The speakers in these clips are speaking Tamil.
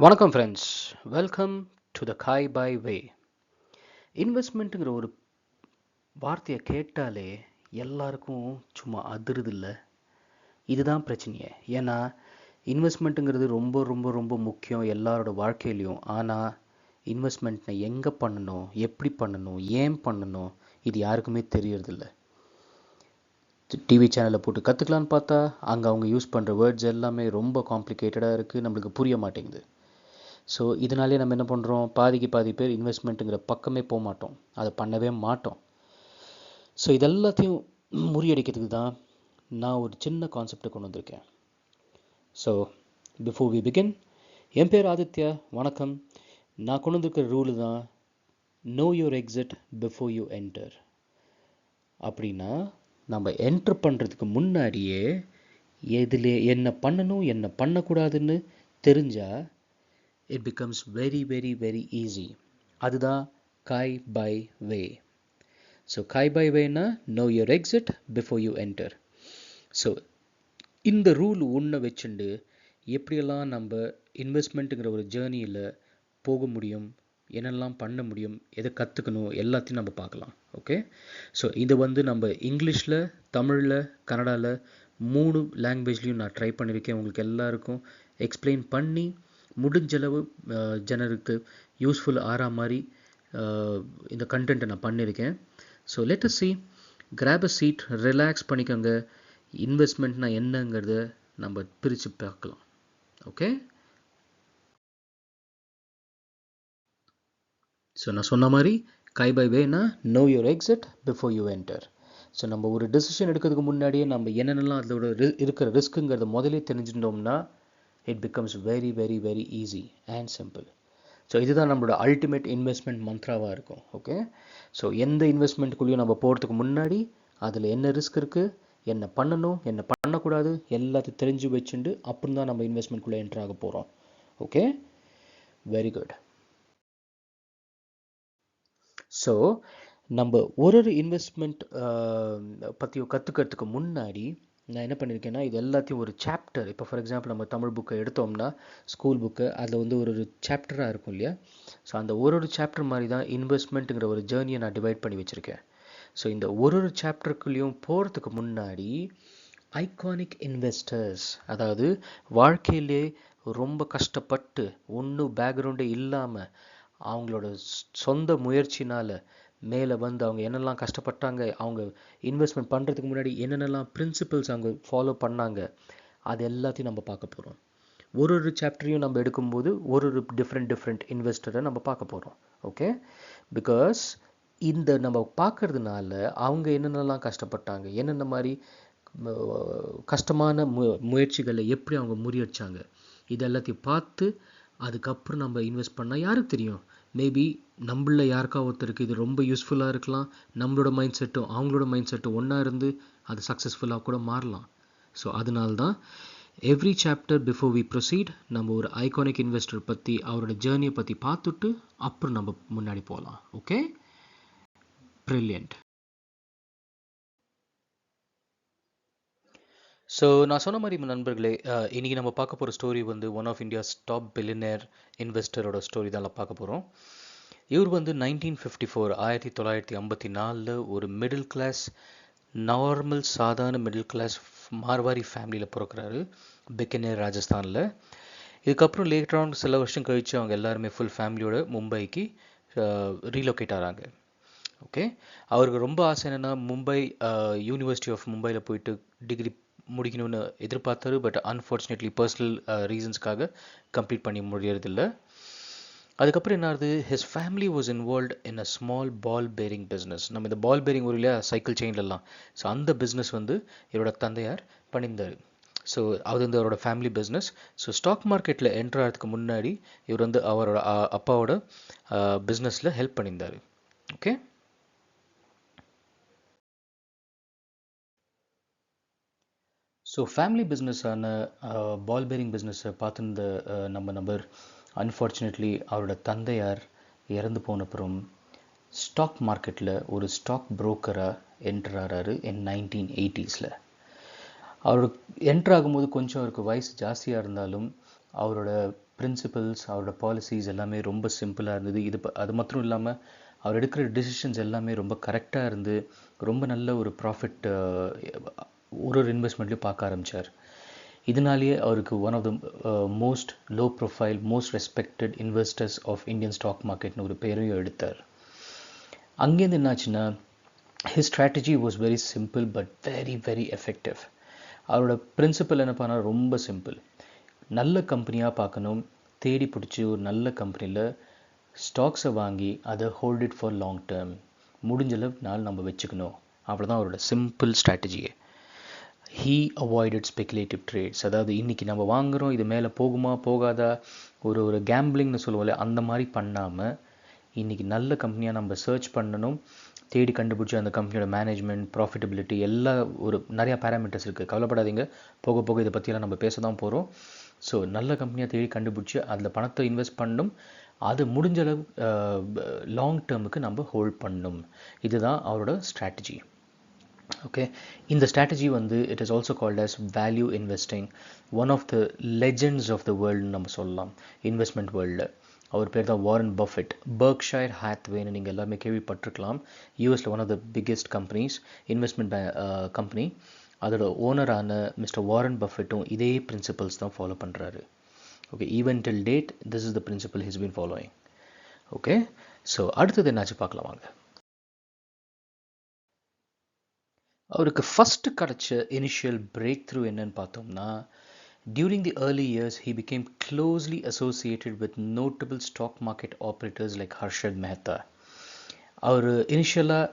வணக்கம் ஃப்ரெண்ட்ஸ், வெல்கம் டு த காய் பை வே. இன்வெஸ்ட்மெண்ட்டுங்கிற ஒரு வார்த்தையை கேட்டாலே எல்லாருக்கும் சும்மா அதிருது இல்லை? இதுதான் பிரச்சனையே. ஏன்னா இன்வெஸ்ட்மெண்ட்டுங்கிறது ரொம்ப ரொம்ப ரொம்ப முக்கியம் எல்லாரோட வாழ்க்கையிலையும். ஆனால் இன்வெஸ்ட்மெண்ட்டை எங்கே பண்ணணும், எப்படி பண்ணணும், ஏன் பண்ணணும், இது யாருக்குமே தெரியறதில்ல. டிவி சேனலில் போட்டு கற்றுக்கலான்னு பார்த்தா அங்கே அவங்க யூஸ் பண்ணுற வேர்ட்ஸ் எல்லாமே ரொம்ப காம்ப்ளிகேட்டடாக இருக்குது, நம்மளுக்கு புரிய மாட்டேங்குது. ஸோ இதனாலே நம்ம என்ன பண்ணுறோம், பாதிக்கு பாதி பேர் இன்வெஸ்ட்மெண்ட்டுங்கிற பக்கமே போக மாட்டோம், அதை பண்ணவே மாட்டோம். ஸோ இதெல்லாத்தையும் முறியடிக்கிறதுக்கு தான் நான் ஒரு சின்ன கான்செப்டை கொண்டு வந்திருக்கேன். ஸோ பிஃபோர் வி பிகின், என் பேர் ஆதித்யா. வணக்கம். நான் கொண்டு வந்திருக்கிற ரூலு தான் no your exit before you enter. அப்படின்னா நம்ம என்ட்ரு பண்ணுறதுக்கு முன்னாடியே எதில் என்ன பண்ணணும் என்ன பண்ணக்கூடாதுன்னு தெரிஞ்சால் it becomes very very very easy. அதுதான் காய் பை வே. ஸோ காய் பை வேனா know your exit before you enter. So இந்த ரூல் ஒன்றை வச்சுண்டு எப்படியெல்லாம் நம்ம இன்வெஸ்ட்மெண்ட்டுங்கிற ஒரு ஜேர்னியில் போக முடியும், என்னெல்லாம் பண்ண முடியும், எதை கற்றுக்கணும், எல்லாத்தையும் நம்ம பார்க்கலாம். ஓகே. ஸோ இது நம்ம இங்கிலீஷில், தமிழில், கன்னடாவில் 3 லாங்குவேஜ்லேயும் நான் ட்ரை பண்ணியிருக்கேன். உங்களுக்கு எல்லாருக்கும் எக்ஸ்பிளைன் பண்ணி முடிஞ்சளவு ஜனருக்கு யூஸ்ஃபுல் ஆகிற மாதிரி இந்த கண்டென்ட்டை நான் பண்ணியிருக்கேன். So let us see, grab a seat, relax பண்ணிக்கோங்க. இன்வெஸ்ட்மெண்ட்னா என்னங்கிறத நம்ம பிரித்து பார்க்கலாம். ஓகே. ஸோ நான் சொன்ன மாதிரி காய் பை வேனா know your exit before you enter. So நம்ம ஒரு டெசிஷன் எடுக்கிறதுக்கு முன்னாடியே நம்ம என்னென்னலாம் அதோட இருக்கிற ரிஸ்க்குங்கிறத முதலே தெரிஞ்சுட்டோம்னா it becomes very very very easy and simple. So இதுதான் நம்மளோட அல்டிமேட் இன்வெஸ்ட்மெண்ட் மந்த்ராவாக இருக்கும். ஓகே. ஸோ எந்த இன்வெஸ்ட்மெண்ட்டுக்குள்ளேயும் நம்ம போகிறதுக்கு முன்னாடி அதில் என்ன ரிஸ்க் இருக்குது, என்ன பண்ணணும் என்ன பண்ணக்கூடாது எல்லாத்தையும் தெரிஞ்சு வச்சுட்டு அப்புறம் தான் நம்ம இன்வெஸ்ட்மெண்ட்குள்ளே என்ட்ரு ஆக போகிறோம். Okay, very good. ஸோ நம்ம ஒரு இன்வெஸ்ட்மெண்ட் பற்றி கற்றுக்கிறதுக்கு முன்னாடி நான் என்ன பண்ணியிருக்கேன்னா, இது எல்லாத்தையும் ஒரு சாப்டர், இப்போ ஃபார் எக்ஸாம்பிள் நம்ம தமிழ் புக்கை எடுத்தோம்னா ஸ்கூல் புக்கு, அதில் ஒரு சாப்டராக இருக்கும் இல்லையா? ஸோ அந்த ஒரு சாப்டர் மாதிரி தான் இன்வெஸ்ட்மெண்ட்டுங்கிற ஒரு ஜேர்னியை நான் டிவைட் பண்ணி வச்சுருக்கேன். ஸோ இந்த ஒரு சாப்டருக்குள்ளேயும் போகிறதுக்கு முன்னாடி ஐகானிக் இன்வெஸ்டர்ஸ், அதாவது வாழ்க்கையிலே ரொம்ப கஷ்டப்பட்டு ஒன்றும் பேக்ரவுண்டே இல்லாமல் அவங்களோட சொந்த முயற்சினால் மேலே அவங்க என்னெல்லாம் கஷ்டப்பட்டாங்க, அவங்க இன்வெஸ்ட்மெண்ட் பண்ணுறதுக்கு முன்னாடி என்னென்னலாம் பிரின்சிபல்ஸ் அவங்க ஃபாலோ பண்ணாங்க, அது எல்லாத்தையும் நம்ம பார்க்க போகிறோம். ஒரு சாப்டரையும் நம்ம எடுக்கும்போது ஒரு டிஃப்ரெண்ட் இன்வெஸ்டரை நம்ம பார்க்க போகிறோம். ஓகே. பிகாஸ் இந்த நம்ம பார்க்கறதுனால அவங்க என்னென்னலாம் கஷ்டப்பட்டாங்க, என்னென்ன மாதிரி கஷ்டமான முயற்சிகளை எப்படி அவங்க முறியடிச்சாங்க, இது எல்லாத்தையும் பார்த்து அதுக்கப்புறம் நம்ம இன்வெஸ்ட் பண்ணால் யாருக்கு தெரியும், மேபி நம்மள யாருக்கா ஒருத்தருக்கு இது ரொம்ப யூஸ்ஃபுல்லாக இருக்கலாம். நம்மளோட மைண்ட் செட்டும் அவங்களோட மைண்ட் செட்டும் ஒன்றா இருந்து அது சக்ஸஸ்ஃபுல்லாக கூட மாறலாம். ஸோ அதனால தான் every chapter before we proceed நம்ம ஒரு ஐகானிக் இன்வெஸ்டர் பற்றி அவரோட ஜேர்னியை பற்றி பார்த்துட்டு அப்புறம் நம்ம முன்னாடி போகலாம். Okay, brilliant. ஸோ நான் சொன்ன மாதிரி நண்பர்களே, இன்றைக்கி நம்ம பார்க்க போகிற story one of India's top billionaire இன்வெஸ்டரோட ஸ்டோரி தான் பார்க்க போகிறோம். இவர் 1954 1954 ஒரு மிடில் கிளாஸ், நார்மல் சாதாரண மிடில் கிளாஸ் மார்வாரி ஃபேமிலியில் பிறக்கிறாரு, பிக்கனேர், ராஜஸ்தானில். இதுக்கப்புறம் லேட்டரான் சில வருஷம் கழித்து அவங்க எல்லாருமே ஃபுல் ஃபேமிலியோட மும்பைக்கு ரீலொகேட் ஆகிறாங்க. ஓகே. அவருக்கு ரொம்ப ஆசை என்னென்னா மும்பை யூனிவர்சிட்டி ஆஃப் மும்பையில் போயிட்டு டிகிரி முடிக்கணும்னு எதிர்பார்த்தாரு. பட் அன்ஃபார்ச்சுனேட்லி பர்சனல் ரீசன்ஸ்க்காக கம்ப்ளீட் பண்ணி முடியறதில்லை. அதுக்கப்புறம் என்ன ஆகுது, his family was involved in a small ball bearing business. நம்ம இந்த பால் பேரிங் ஒரு இல்லையா சைக்கிள் செயின்லலாம், ஸோ அந்த பிஸ்னஸ் இவரோட தந்தையார் பண்ணியிருந்தார். ஸோ அது அவரோட ஃபேமிலி பிஸ்னஸ். ஸோ ஸ்டாக் மார்க்கெட்டில் என்ட்ரு ஆகிறதுக்கு முன்னாடி இவர் அவரோட அப்பாவோட பிஸ்னஸில் ஹெல்ப் பண்ணியிருந்தார். ஓகே. ஸோ ஃபேமிலி பிஸ்னஸான பால் பேரிங் பிஸ்னஸை பார்த்துருந்த நம்ம நபர் அன்ஃபார்ச்சுனேட்லி அவரோட தந்தையார் இறந்து போனப்புறம் ஸ்டாக் மார்க்கெட்டில் ஒரு ஸ்டாக் புரோக்கராக என்டர் ஆகிறாரு இன் 1980s. அவரோட என்ட்ரு ஆகும்போது கொஞ்சம் அவருக்கு வயசு ஜாஸ்தியாக இருந்தாலும் அவரோட பிரின்சிபல்ஸ், அவரோட பாலிசிஸ் எல்லாமே ரொம்ப சிம்பிளாக இருந்தது. அது மாத்திரம் இல்லாமல் அவர் எடுக்கிற டிசிஷன்ஸ் எல்லாமே ரொம்ப கரெக்டாக இருந்து ரொம்ப நல்ல ஒரு ப்ராஃபிட் ஒரு இன்வெஸ்ட்மெண்ட்லையும் பார்க்க ஆரம்பித்தார். இதனாலேயே அவருக்கு one of the most low profile most respected investors of Indian stock மார்க்கெட்னு ஒரு பேரையும் எடுத்தார். அங்கேருந்து என்னாச்சுன்னா his strategy was very simple but very very effective. அவரோட பிரின்சிபல் என்ன பண்ணால் ரொம்ப சிம்பிள். நல்ல கம்பெனியாக பார்க்கணும், தேடி பிடிச்சி ஒரு நல்ல கம்பெனியில் ஸ்டாக்ஸை வாங்கி அதை hold it for long term, முடிஞ்சளவு நாள் நம்ம வச்சுக்கணும். அவ்வளோதான் அவரோட simple ஸ்ட்ராட்டஜியே. he avoided speculative trades. அதாவது இன்றைக்கி நம்ம வாங்குகிறோம், இது மேலே போகுமா போகாதா, ஒரு கேம்பிளிங்னு சொல்லுவோம்ல, அந்த மாதிரி பண்ணாமல் இன்றைக்கி நல்ல கம்பெனியாக நம்ம சர்ச் பண்ணணும், தேடி கண்டுபிடிச்சி அந்த கம்பெனியோட மேனேஜ்மெண்ட், ப்ராஃபிட்டபிலிட்டி எல்லாம் நிறையா பேராமீட்டர்ஸ் இருக்குது, கவலைப்படாதீங்க, போக போக இதை பற்றியெல்லாம் நம்ம பேச தான் போகிறோம். ஸோ நல்ல கம்பெனியாக தேடி கண்டுபிடிச்சி அதில் பணத்தை இன்வெஸ்ட் பண்ணணும், அது முடிஞ்சளவு லாங் டேர்முக்கு நம்ம ஹோல்ட் பண்ணணும். இதுதான் அவரோட ஸ்ட்ராட்டஜி. ஓகே, இந்த strategy it is also called as value investing. One of the legends of the வேர்ல்டுன்னு நம்ம சொல்லலாம் இன்வெஸ்ட்மெண்ட் வேர்ல்டில். அவர் பேர் தான் வாரன் பஃபெட். பெர்க்ஷைர் ஹாத்வேன்னு நீங்கள் எல்லாமே கேள்விப்பட்டிருக்கலாம். யூஎஸில் one of the biggest companies, investment company. அதோட ஓனரான மிஸ்டர் வாரன் பஃபெட்டும் இதே பிரின்சிபல்ஸ் தான் ஃபாலோ பண்ணுறாரு. Okay, even till date this is the principle his been following. Okay, so அடுத்தது என்னாச்சு பார்க்கலாம் வாங்க. அவருக்கு ஃபஸ்ட்டு கிடச்ச இனிஷியல் பிரேக் த்ரூ என்னன்னு பார்த்தோம்னா, during the early years he became closely associated with notable stock market operators like Harshad Mehta. அவர் இனிஷியலாக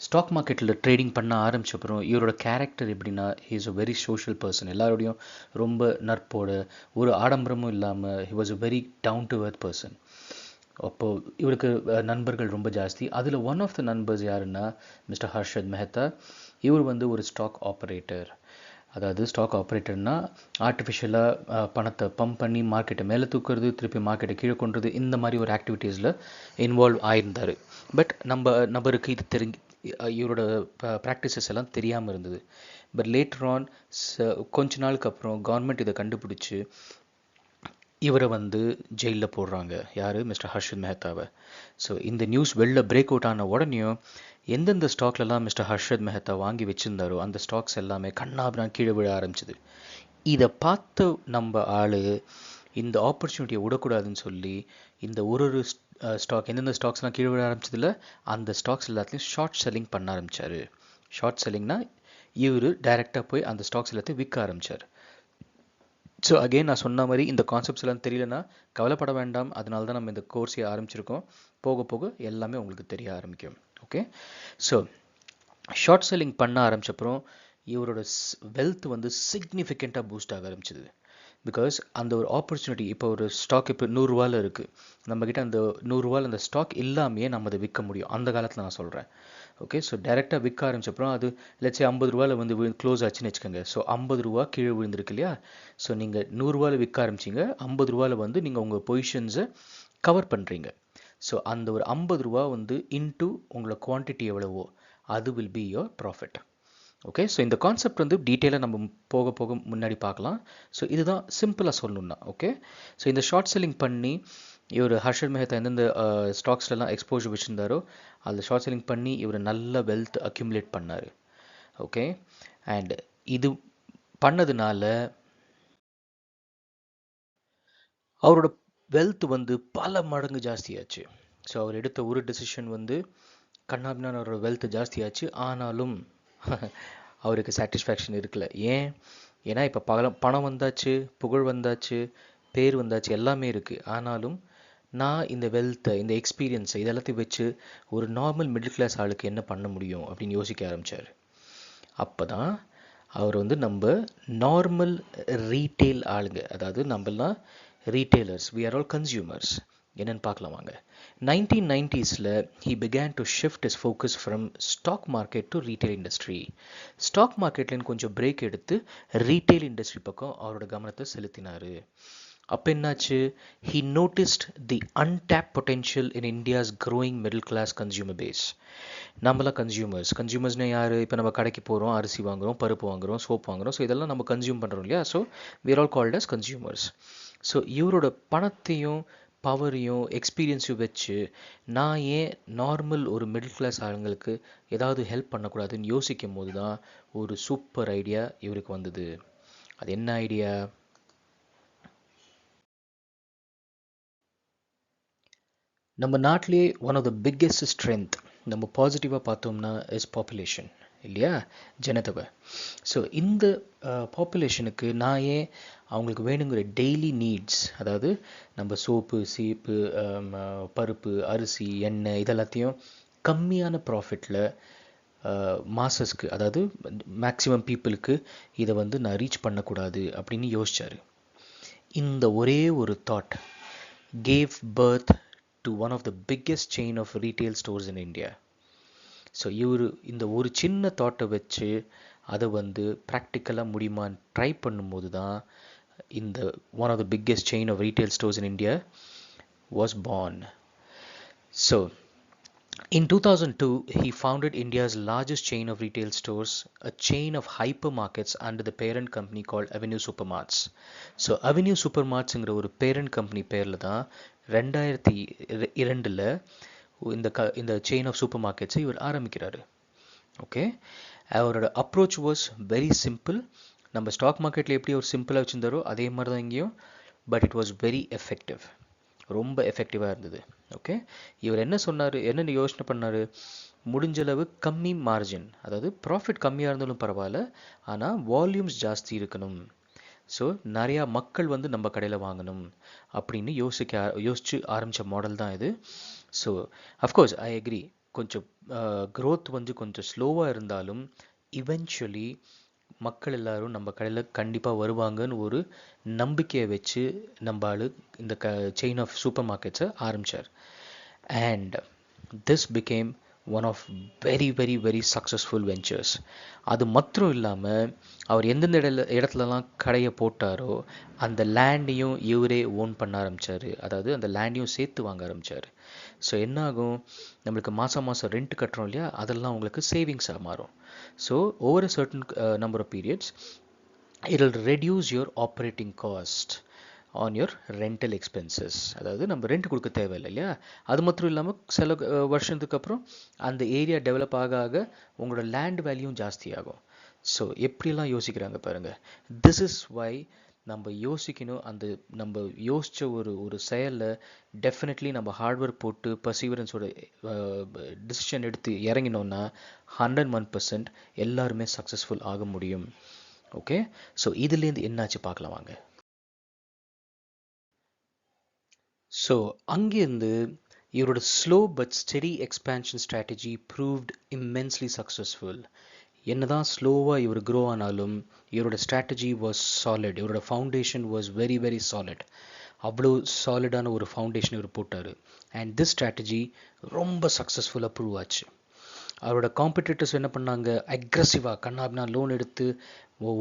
ஸ்டாக் மார்க்கெட்டில் ட்ரேடிங் பண்ண ஆரம்பிச்சப்பறம் இவரோட கேரக்டர் எப்படின்னா, he is a very social person. எல்லாரோடையும் ரொம்ப நட்போட, ஒரு ஆடம்பரமும் இல்லாமல், he was a very down to earth person. அப்போது இவருக்கு நண்பர்கள் ரொம்ப ஜாஸ்தி. அதில் ஒன் ஆஃப் த நண்பர்ஸ் யாருன்னா மிஸ்டர் ஹர்ஷத் மெஹத்தா. இவர் ஒரு ஸ்டாக் ஆப்ரேட்டர். அதாவது ஸ்டாக் ஆப்ரேட்டர்னால் ஆர்டிஃபிஷியலாக பணத்தை பம்ப் பண்ணி மார்க்கெட்டை மேலே தூக்குறது, திருப்பி மார்க்கெட்டை கீழே கொண்டுறது, இந்த மாதிரி ஒரு ஆக்டிவிட்டீஸில் இன்வால்வ் ஆயிருந்தார். பட் நபருக்கு இது இவரோட ப்ராக்டிசஸ் எல்லாம் தெரியாமல் இருந்தது. பட் லேட்டர் ஆன் கொஞ்ச நாளுக்கு அப்புறம் கவர்மெண்ட் இதை கண்டுபிடிச்சி இவரை ஜெயிலில் போடுறாங்க. யார்? மிஸ்டர் ஹர்ஷத் மெஹத்தாவை. ஸோ இந்த நியூஸ் வெளில பிரேக் அவுட் ஆன உடனேயும் எந்தெந்த ஸ்டாக்லலாம் மிஸ்டர் ஹர்ஷத் மெஹத்தா வாங்கி வச்சுருந்தாரோ அந்த ஸ்டாக்ஸ் எல்லாமே கண்ணாபிரான் கீழே விழ ஆரம்பிச்சிது. இதை பார்த்து நம்ம ஆள் இந்த ஆப்பர்ச்சுனிட்டியை விடக்கூடாதுன்னு சொல்லி இந்த ஒரு ஸ்டாக், எந்தெந்த ஸ்டாக்ஸ்லாம் கீழே விழ ஆரம்பிச்சதில்ல, அந்த ஸ்டாக்ஸ் எல்லாத்துலேயும் ஷார்ட் செல்லிங் பண்ண ஆரம்பித்தார். ஷார்ட் செல்லிங்னா இவர் டைரெக்டாக போய் அந்த ஸ்டாக்ஸ் எல்லாத்தையும் விற்க ஆரம்பித்தார். ஸோ அகெயின் நான் சொன்ன மாதிரி இந்த கான்செப்ட்ஸ் எல்லாம் தெரியலனா கவலைப்பட வேண்டாம். அதனால தான் நம்ம இந்த கோர்ஸை ஆரம்பிச்சிருக்கோம். போக போக எல்லாமே உங்களுக்கு தெரிய ஆரம்பிக்கும். ஓகே, ஸோ ஷார்ட் செல்லிங் பண்ண ஆரம்பிச்சப்பறம் இவரோட வெல்த் சிக்னிஃபிகண்ட்டாக பூஸ்ட் ஆக ஆரம்பிச்சிது. பிகாஸ் அந்த ஒரு ஆப்பர்ச்சுனிட்டி, இப்போ ஒரு ஸ்டாக் இப்போ 100 ரூபாயில் இருக்குது, நம்மக்கிட்ட அந்த 100 ரூபாயில் அந்த ஸ்டாக் இல்லாமையே நம்ம அதை விற்க முடியும். அந்த காலத்தில் நான் சொல்கிறேன். ஓகே, ஸோ டைரெக்டாக விற்க ஆரம்பிச்சப்பறம் அது லட்சம் 50 ரூபாயில் க்ளோஸ் ஆச்சுன்னு வச்சுக்கோங்க. ஸோ 50 ரூபா கீழே விழுந்திருக்கு இல்லையா? ஸோ நீங்கள் 100 ரூபாயில் விற்க ஆரம்பிச்சிங்க, 50 ரூபாயில் நீங்கள் உங்கள் பொசிஷன்ஸை கவர் பண்ணுறீங்க. ஸோ அந்த ஒரு 50 ரூபா இன்டூ உங்களோட குவான்டிட்டி எவ்வளவோ அது will be your profit. Okay, so இந்த கான்செப்ட் டீட்டெயிலாக நம்ம போக போக முன்னாடி பார்க்கலாம். ஸோ இதுதான் சிம்பிளாக சொல்லணும்னா. ஓகே, ஸோ இந்த ஷார்ட் செல்லிங் பண்ணி இவர் ஹர்ஷத் மெஹத்தா எந்தெந்த ஸ்டாக்ஸ்லாம் எக்ஸ்போஜர் வச்சுருந்தாரோ அதில் ஷார்ட் செல்லிங் பண்ணி இவர் நல்ல வெல்த் அக்யூமுலேட் பண்ணார். ஓகே, அண்ட் இது பண்ணதுனால அவரோட வெல்த் பல மடங்கு ஜாஸ்தியாச்சு. ஸோ அவர் எடுத்த ஒரு டெசிஷன் கண்ணாபின்னா அவரோட வெல்த் ஜாஸ்தியாச்சு. ஆனாலும் அவருக்கு சாட்டிஸ்ஃபேக்ஷன் இருக்கல. ஏன்னா இப்போ பணம் வந்தாச்சு, புகழ் வந்தாச்சு, பேர் வந்தாச்சு, எல்லாமே இருக்குது. ஆனாலும் நான் இந்த வெல்த்தை, இந்த எக்ஸ்பீரியன்ஸை இதெல்லாத்தையும் வச்சு ஒரு நார்மல் மிடில் கிளாஸ் ஆளுக்கு என்ன பண்ண முடியும் அப்படின்னு யோசிக்க ஆரம்பித்தார். அப்போ தான் அவர் நம்ம நார்மல் ரீட்டெயில் ஆளுங்க, அதாவது நம்மலாம் retailers, we are all consumers, என்னன்னு பார்க்கலாம் வாங்க. 1990s he began to shift his focus from stock market to retail industry. Stock மார்க்கெட்லேருந்து கொஞ்சம் பிரேக் எடுத்து ரீட்டெயில் இண்டஸ்ட்ரி பக்கம் அவரோட கவனத்தை செலுத்தினார். அப்போ என்னாச்சு? he noticed the untapped potential in India's growing middle class consumer base. நம்மளாம் கன்சியூமர்ஸ்னால் யார்? இப்போ நம்ம கடைக்கு போகிறோம், அரிசி வாங்குகிறோம், பருப்பு வாங்குகிறோம், சோப் வாங்குகிறோம். ஸோ இதெல்லாம் நம்ம கன்சியூம் பண்ணுறோம் இல்லையா? So we are all called as consumers. So இவரோட பணத்தையும் பவரையும் எக்ஸ்பீரியன்ஸையும் வச்சு நான் ஏன் நார்மல் ஒரு மிடில் கிளாஸ் ஆளுங்களுக்கு ஏதாவது ஹெல்ப் பண்ணக்கூடாதுன்னு யோசிக்கும் போது தான் ஒரு சூப்பர் ஐடியா இவருக்கு வந்தது. அது என்ன ஐடியா? நம்ம நாட்டிலேயே one of the biggest strength நம்ம பாசிட்டிவாக பார்த்தோம்னா இஸ் பாப்புலேஷன் இல்லையா, ஜனத்தொகை. ஸோ இந்த பாப்புலேஷனுக்கு நான் ஏன் அவங்களுக்கு வேணுங்கிற டெய்லி நீட்ஸ், அதாவது நம்ம சோப்பு சீப்பு பருப்பு அரிசி எண்ணெய் இதெல்லாத்தையும் கம்மியான ப்ராஃபிட்டில் மாசஸ்க்கு, அதாவது மேக்ஸிமம் பீப்புளுக்கு இதை வந்து நான் ரீச் பண்ணக்கூடாது அப்படின்னு யோசிச்சார். இந்த ஒரே ஒரு thought gave birth to one of the biggest chain of retail stores in India. So இந்த ஒரு சின்ன தாட்டை வச்சு அதை வந்து ப்ராக்டிக்கலாக முடியுமான்னு ட்ரை பண்ணும்போது தான் இந்த one of the biggest chain of retail stores in India was born. So in 2002, he founded India's largest chain of retail stores, a chain of hypermarkets under the parent company called Avenue Supermarts. So, Avenue Supermartsங்கிற ஒரு parent company பேரில் தான் 2002ல் இந்த செயின் ஆஃப் சூப்பர் மார்க்கெட்ஸை இவர் ஆரம்பிக்கிறாரு. ஓகே, அவரோட அப்ரோச் வாஸ் வெரி சிம்பிள். நம்ம ஸ்டாக் மார்க்கெட்டில் எப்படி ஒரு சிம்பிளாக வச்சுருந்தாரோ அதே மாதிரி தான் இங்கேயும், but it was very effective, ரொம்ப எஃபெக்டிவாக இருந்தது. ஓகே, இவர் என்ன சொன்னார், என்ன யோசனை பண்ணார், முடிஞ்சளவு கம்மி மார்ஜின், அதாவது ப்ராஃபிட் கம்மியாக இருந்தாலும் பரவாயில்ல, ஆனால் வால்யூம்ஸ் ஜாஸ்தி இருக்கணும். ஸோ நிறையா மக்கள் வந்து நம்ம கடையில் வாங்கணும் அப்படின்னு யோசிச்சு ஆரம்பித்த மாடல் தான் இது. ஸோ அஃப்கோர்ஸ் ஐ அக்ரி, கொஞ்சம் க்ரோத் வந்து கொஞ்சம் ஸ்லோவாக இருந்தாலும் இவென்ச்சுவலி மக்கள் எல்லாரும் நம்ம கடையில் கண்டிப்பாக வருவாங்கன்னு ஒரு நம்பிக்கையை வச்சு நம்ம ஆளு இந்த செயின் ஆஃப் சூப்பர் மார்க்கெட்ஸை ஆரம்பித்தார். And this became one of very very very successful ventures. அது மாத்திரம் இல்லாமல் அவர் எந்தெந்த இடத்துலலாம் கடையை போட்டாரோ அந்த லேண்டையும் இவரே ஓன் பண்ண ஆரம்பித்தார், அதாவது அந்த லேண்டையும் சேர்த்து வாங்க ஆரம்பித்தார். ஸோ என்ன ஆகும், நம்மளுக்கு மாதம் ரெண்ட் கட்டுறோம் இல்லையா, அதெல்லாம் உங்களுக்கு சேவிங்ஸாக மாறும். So over a certain number of periods it will reduce your operating cost on your rental expenses. அதாவது நம்ம ரெண்ட் கொடுக்க தேவையில்லை இல்லையா, அது மாத்திரம் இல்லாமல் சில வருஷத்துக்கு அப்புறம் அந்த ஏரியா டெவலப் ஆக ஆக உங்களோட லேண்ட் வேல்யூ ஜாஸ்தி ஆகும். ஸோ எப்படிலாம் யோசிக்கிறாங்க பாருங்கள். திஸ் இஸ் வை நம்ம யோசிக்கணும். அந்த நம்ம யோசித்த ஒரு செயலில் டெஃபினெட்லி நம்ம ஹார்ட் ஒர்க் போட்டு பர்சீவரன்ஸோட டிசிஷன் எடுத்து இறங்கினோன்னா 101% எல்லாருமே சக்ஸஸ்ஃபுல் ஆக முடியும். ஓகே, ஸோ இதுலேருந்து என்னாச்சு பார்க்கலாம் வாங்க. ஸோ அங்கேருந்து இவரோட slow but steady expansion strategy proved immensely successful. என்னதான் ஸ்லோவாக இவர் க்ரோ ஆனாலும் இவரோட ஸ்ட்ராட்டஜி வாஸ் சாலிட், இவரோட foundation was very very solid. அவ்வளோ சாலிடான ஒரு ஃபவுண்டேஷன் இவர் போட்டார். அண்ட் திஸ் ஸ்ட்ராட்டஜி ரொம்ப சக்ஸஸ்ஃபுல்லாக ப்ரூவ் ஆச்சு. அவரோட காம்படிட்டர்ஸ் என்ன பண்ணாங்க, அக்ரெசிவாக கண்ணாபினா லோன் எடுத்து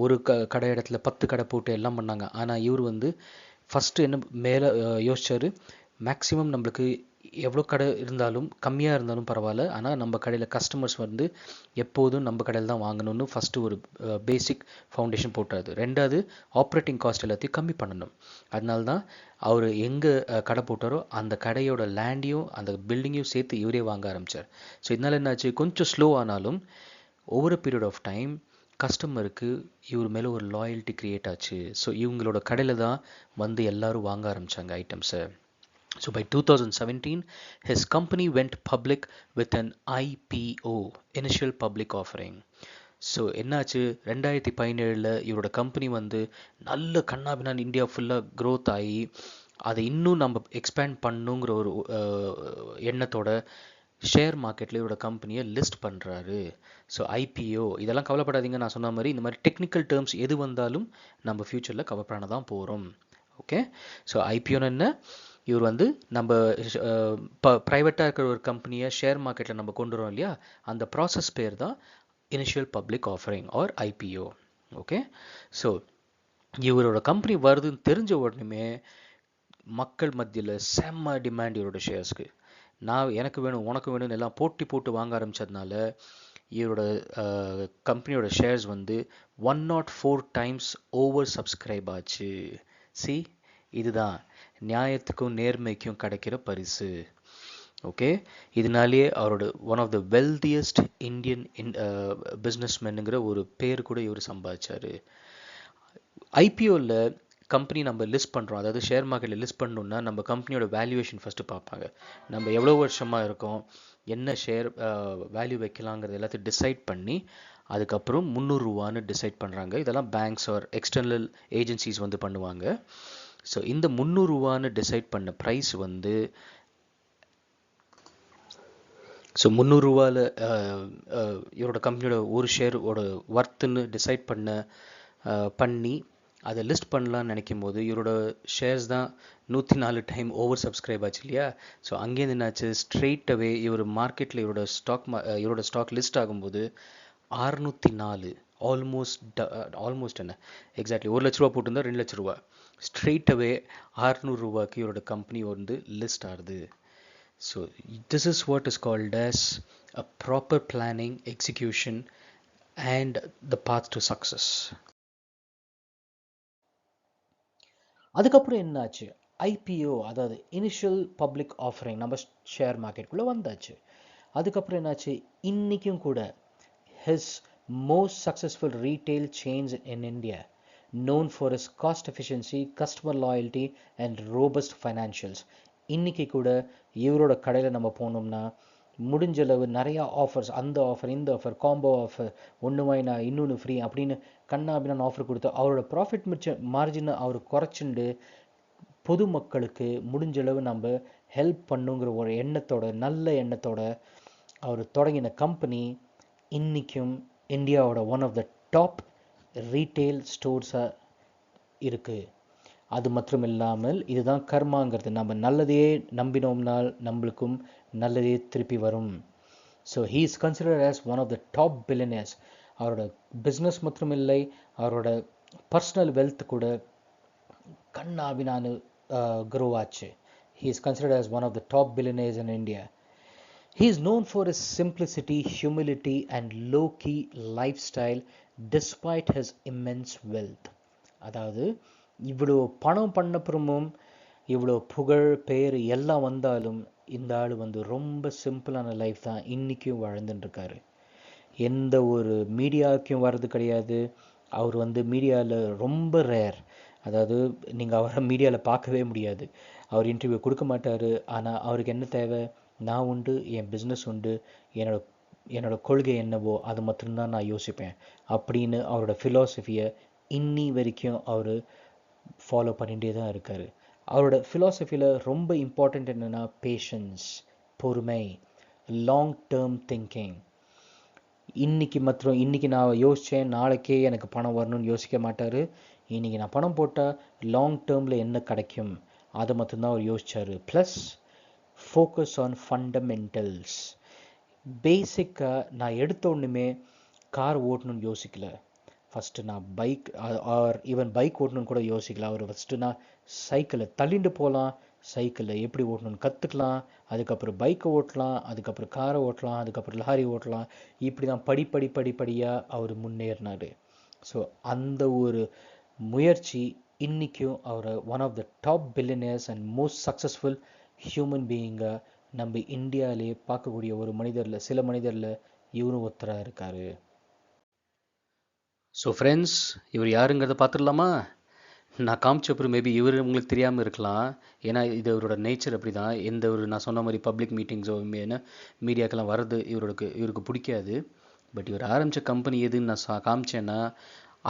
ஒரு கடை இடத்துல 10 கடை போட்டு எல்லாம் பண்ணாங்க. ஆனால் இவர் வந்து ஃபஸ்ட்டு என்ன மேலே யோசிச்சார், மேக்ஸிமம் நம்மளுக்கு எவ்வளோ கடை இருந்தாலும் கம்மியாக இருந்தாலும் பரவாயில்ல, ஆனால் நம்ம கடையில் கஸ்டமர்ஸ் வந்து எப்போதும் நம்ம கடையில் தான் வாங்கணும்னு ஃபஸ்ட்டு ஒரு பேசிக் ஃபவுண்டேஷன் போட்டாரு. ரெண்டாவது ஆப்ரேட்டிங் காஸ்ட் எல்லாத்தையும் கம்மி பண்ணணும். அதனால தான் அவர் எங்கே கடை போட்டாரோ அந்த கடையோட லேண்டையும் அந்த பில்டிங்கையும் சேர்த்து இவரே வாங்க ஆரம்பித்தார். ஸோ இதனால் என்னாச்சு, கொஞ்சம் ஸ்லோ ஆனாலும் over a period of time கஸ்டமருக்கு இவர் மேலே ஒரு லாயல்ட்டி க்ரியேட் ஆச்சு. ஸோ இவங்களோட கடையில் தான் வந்து எல்லோரும் வாங்க ஆரம்பித்தாங்க ஐட்டம்ஸை. So by 2017, his company went public with an IPO, initial public offering. So என்னாச்சு, 2017 இவரோட கம்பெனி வந்து நல்ல கண்ணாபின்னான் இந்தியா ஃபுல்லாக க்ரோத் ஆகி அதை இன்னும் நம்ம எக்ஸ்பேண்ட் பண்ணுங்கிற ஒரு எண்ணத்தோட ஷேர் மார்க்கெட்டில் இவரோட கம்பெனியை லிஸ்ட் பண்ணுறாரு. ஸோ ஐபிஓ இதெல்லாம் கவலைப்படாதீங்க, நான் சொன்ன மாதிரி இந்த மாதிரி டெக்னிக்கல் டேர்ம்ஸ் எது வந்தாலும் நம்ம ஃப்யூச்சரில் கவர் பண்ண தான் போகிறோம். ஓகே, ஸோ ஐபிஓன்னு என்ன, இவர் வந்து நம்ம ப்ரைவேட்டாக இருக்கிற ஒரு கம்பெனியை ஷேர் மார்க்கெட்டில் நம்ம கொண்டு வரோம் இல்லையா, அந்த ப்ராசஸ் பேர் தான் initial public offering or IPO. Okay, so இவரோட கம்பெனி வருதுன்னு தெரிஞ்ச உடனே மக்கள் மத்தியில் செம்ம டிமாண்ட் இவரோட ஷேர்ஸ்க்கு. எனக்கு வேணும் உனக்கு வேணும்னு எல்லாம் போட்டி போட்டு வாங்க ஆரம்பித்ததுனால இவரோட கம்பெனியோட ஷேர்ஸ் வந்து 104 times ஓவர் சப்ஸ்கிரைப் ஆச்சு. சி, இதுதான் நியாயத்துக்கும் நேர்மைக்கும் கிடைக்கிற பரிசு. ஓகே, இதனாலேயே அவரோட ஒன் ஆஃப் த வெல்தியஸ்ட் இந்தியன் பிஸ்னஸ்மேனுங்கிற ஒரு பேர் கூட இவர் சம்பாதிச்சாரு. ஐபிஓவில் கம்பெனி நம்ம லிஸ்ட் பண்ணுறோம், அதாவது ஷேர் மார்க்கெட்டில் லிஸ்ட் பண்ணணுன்னா நம்ம கம்பெனியோட வேல்யூவேஷன் ஃபஸ்ட்டு பார்ப்பாங்க. நம்ம எவ்வளோ வருஷமாக இருக்கோம், என்ன ஷேர் வேல்யூ வைக்கலாங்கிறது எல்லாத்தையும் டிசைட் பண்ணி அதுக்கப்புறம் 300 ரூபான்னு டிசைட் பண்ணுறாங்க. இதெல்லாம் பேங்க்ஸ் ஆர் எக்ஸ்டர்னல் ஏஜென்சிஸ் வந்து பண்ணுவாங்க. ஸோ இந்த 300 ரூபான்னு டிசைட் பண்ண ப்ரைஸ் வந்து ஸோ 300 ரூபாயில் இவரோட கம்பெனியோட ஒரு ஷேரோட ஒர்த்துன்னு டிசைட் பண்ணி அதை லிஸ்ட் பண்ணலான்னு நினைக்கும் போது இவரோட ஷேர்ஸ் தான் 104 டைம் ஓவர் சப்ஸ்கிரைப் ஆச்சு இல்லையா. ஸோ அங்கேருந்து என்னாச்சு, ஸ்ட்ரெயிட்டாகவே இவர் மார்க்கெட்டில் இவரோட ஸ்டாக் லிஸ்ட் ஆகும்போது 604 ஆல்மோஸ்ட் என்ன எக்ஸாக்ட்லி 1 லட்ச ரூபா போட்டிருந்தா 2 லட்ச ரூபா, ஸ்ட்ரெயிட்டாகவே 600 ரூபாய்க்கு இவரோட கம்பெனி வந்து லிஸ்ட் ஆகுது. So this is what is called as a proper planning, execution and the path to success. அதுக்கப்புறம் என்னாச்சு, ஐபிஓ அதாவது இனிஷியல் பப்ளிக் ஆஃபரிங் நம்ம ஷேர் மார்க்கெட்டுக்குள்ளே வந்தாச்சு. அதுக்கப்புறம் என்னாச்சு, இன்றைக்கும் கூட his most successful retail chains in India, known for his cost efficiency, customer loyalty and robust financials. இன்றைக்கி கூட இவரோட கடையில் நம்ம போனோம்னா முடிஞ்சளவு நிறையா ஆஃபர்ஸ், அந்த ஆஃபர் இந்த ஆஃபர் காம்போ ஆஃபர், ஒன்று வாங்கினா இன்னொன்று ஃப்ரீ அப்படின்னு கண்ணாபின்னு ஆஃபர் கொடுத்து அவரோட ப்ராஃபிட் மார்ஜினை அவர் குறைச்சிண்டு பொதுமக்களுக்கு முடிஞ்சளவு நம்ம ஹெல்ப் பண்ணுங்கிற ஒரு எண்ணத்தோட, நல்ல எண்ணத்தோட அவர் தொடங்கின கம்பெனி இன்றைக்கும் இந்தியாவோட one of the top retail ஸ்டோர்ஸாக இருக்குது. அது மட்டும் இல்லாமல் இதுதான் கர்மாங்கிறது, நம்ம நல்லதையே நம்பினோம்னால் நம்மளுக்கும் நல்லதே திருப்பி வரும். So he is considered as one of the top billionaires. அவரோட பிஸ்னஸ் மட்டும் இல்லை, அவரோட பர்சனல் வெல்த் கூட கண்ணாபினான்னு க்ரோ ஆச்சு. He is considered as one of the top billionaires in India. He is known for his simplicity, humility and low-key lifestyle despite his immense wealth. அதாவது இவ்வளோ பணம் பண்ணப்புறமும் இவ்வளோ புகழ் பேர் எல்லாம் வந்தாலும் இந்த ஆள் வந்து ரொம்ப சிம்பிளான லைஃப் தான் இன்றைக்கும் வாழ்ந்துட்டுருக்காரு. எந்த ஒரு மீடியாவுக்கும் வர்றது கிடையாது. அவர் வந்து மீடியாவில் ரொம்ப ரேர், அதாவது நீங்கள் அவரை மீடியாவில் பார்க்கவே முடியாது. அவர் இன்டர்வியூ கொடுக்க மாட்டார். ஆனால் அவருக்கு என்ன தேவை, நான் உண்டு, என் பிஸ்னஸ் உண்டு, என்னோட கொள்கை என்னவோ அது மட்டும்தான் நான் யோசிப்பேன் அப்படின்னு அவரோட ஃபிலாசபியை இன்னி வரைக்கும் அவர் ஃபாலோ பண்ணிகிட்டே தான் இருக்கார். அவரோட ஃபிலாசபியில் ரொம்ப இம்பார்ட்டண்ட் என்னென்னா பேஷன்ஸ், பொறுமை, லாங் டேர்ம் திங்கிங். இன்றைக்கி நான் யோசித்தேன் நாளைக்கே எனக்கு பணம் வரணும்னு யோசிக்க மாட்டார். இன்றைக்கி நான் பணம் போட்டால் லாங் டேர்மில் என்ன கிடைக்கும் அதை மட்டும்தான் அவர் யோசித்தார். Plus focus on fundamentals. பேசிக்காக நான் எடுத்த ஒன்றுமே கார் ஓட்டணும்னு யோசிக்கல, ஃபஸ்ட்டு நான் பைக் ஆர் ஈவன் பைக் ஓட்டணும்னு கூட யோசிக்கல. அவர் ஃபஸ்ட்டு நான் சைக்கிளை தள்ளிட்டு போகலாம், சைக்கிளில் எப்படி ஓட்டணும்னு கற்றுக்கலாம், அதுக்கப்புறம் பைக்கை ஓட்டலாம், அதுக்கப்புறம் காரை ஓட்டலாம், அதுக்கப்புறம் லாரி ஓட்டலாம். இப்படி தான் படிப்படியாக அவர் முன்னேறினார். ஸோ அந்த ஒரு முயற்சி இன்றைக்கும் அவரை one of the top billionaires and most successful human பீயிங்காக நம்ம இந்தியாவிலே பார்க்கக்கூடிய ஒரு மனிதரில், சில மனிதரில் இவரும் ஒருத்தராக இருக்கார். ஸோ ஃப்ரெண்ட்ஸ், இவர் யாருங்கிறத பார்த்துடலாமா? நான் காமிச்சப்பறம் மேபி இவர் உங்களுக்கு தெரியாமல் இருக்கலாம். ஏன்னா இது இவரோட நேச்சர் அப்படி தான். எந்த ஒரு நான் சொன்ன மாதிரி பப்ளிக் மீட்டிங்ஸோ என்ன மீடியாக்கெல்லாம் வர்றது இவருக்கு பிடிக்காது. பட் இவர் ஆரம்பித்த கம்பெனி எதுன்னு நான் காமிச்சேன்னா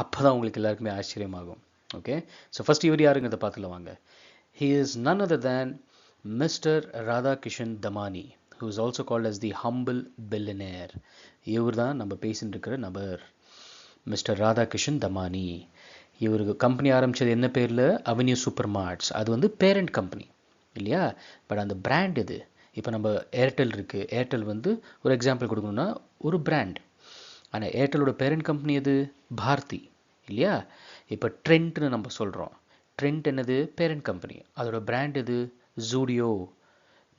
அப்போ தான் உங்களுக்கு எல்லாருக்குமே ஆச்சரியமாகும். ஓகே, ஸோ ஃபஸ்ட் இவர் யாருங்கிறத பார்த்துல வாங்க. He is none other than mister Radhakishan Damani, who is also called as the humble billionaire. இவர் தான் நம்ம பேசிட்டு இருக்கிற நபர், மிஸ்டர் ராதாகிஷன் தமானி. இவருக்கு கம்பெனி ஆரம்பித்தது என்ன பேரில், அவென்யூ சூப்பர் மார்ட்ஸ். அது வந்து பேரண்ட் கம்பெனி இல்லையா. பட் அந்த பிராண்ட் இது. இப்போ நம்ம ஏர்டெல் இருக்குது, ஏர்டெல் வந்து ஒரு எக்ஸாம்பிள் கொடுக்கணுன்னா ஒரு பிராண்ட். ஆனால் ஏர்டெலோட பேரண்ட் கம்பெனி எது, பாரதி இல்லையா. இப்போ ட்ரெண்ட்னு நம்ம சொல்கிறோம், ட்ரெண்ட் என்னது, பேரண்ட் கம்பெனி. அதோட பிராண்ட் எது, ஜூடியோ.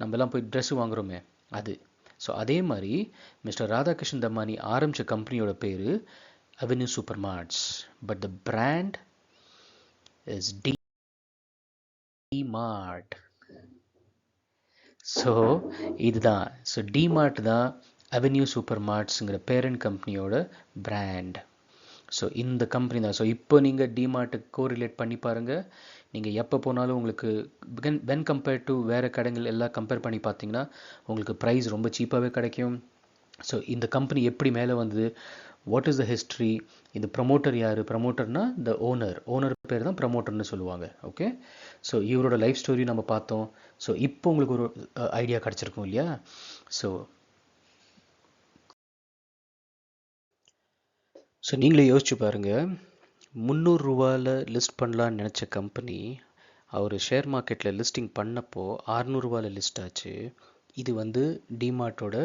நம்மலாம் போய் ட்ரெஸ்ஸு வாங்குகிறோமே அது. ஸோ அதே மாதிரி மிஸ்டர் ராதாகிருஷ்ணன் தமானி ஆரம்பித்த கம்பெனியோட பேர் Avenue Supermarts, but the brand is DMart. So இதுதான். ஸோ டிமார்ட் தான் அவென்யூ சூப்பர் மார்ட்ஸுங்கிற பேரண்ட் கம்பெனியோட பிராண்ட். ஸோ இந்த கம்பெனி தான். ஸோ இப்போ நீங்கள் டிமார்ட்டுக்கு கோரிலேட் பண்ணி பாருங்கள். நீங்கள் எப்போ போனாலும் உங்களுக்கு வென் கம்பேர்ட் டு வேறு கடைகள் எல்லாம் கம்பேர் பண்ணி பார்த்தீங்கன்னா உங்களுக்கு ப்ரைஸ் ரொம்ப சீப்பாகவே கிடைக்கும். ஸோ இந்த கம்பெனி எப்படி மேலே வந்தது, வாட் இஸ் த ஹிஸ்ட்ரி, இந்த ப்ரமோட்டர் யார், ப்ரமோட்டர்னா த ஓனர் பேர் தான் ப்ரமோட்டர்னு சொல்லுவாங்க. ஓகே, ஸோ இவரோட லைஃப் ஸ்டோரி நம்ம பார்த்தோம். ஸோ இப்போ உங்களுக்கு ஒரு ஐடியா கிடச்சிருக்கும் இல்லையா. ஸோ நீங்களே யோசிச்சு பாருங்கள், 300 ரூபாயில் லிஸ்ட் பண்ணலான்னு நினச்ச கம்பெனி அவர் ஷேர் மார்க்கெட்டில் லிஸ்டிங் பண்ணப்போ 600 ரூபாயில் லிஸ்ட் ஆச்சு. இது வந்து டிமார்ட்டோட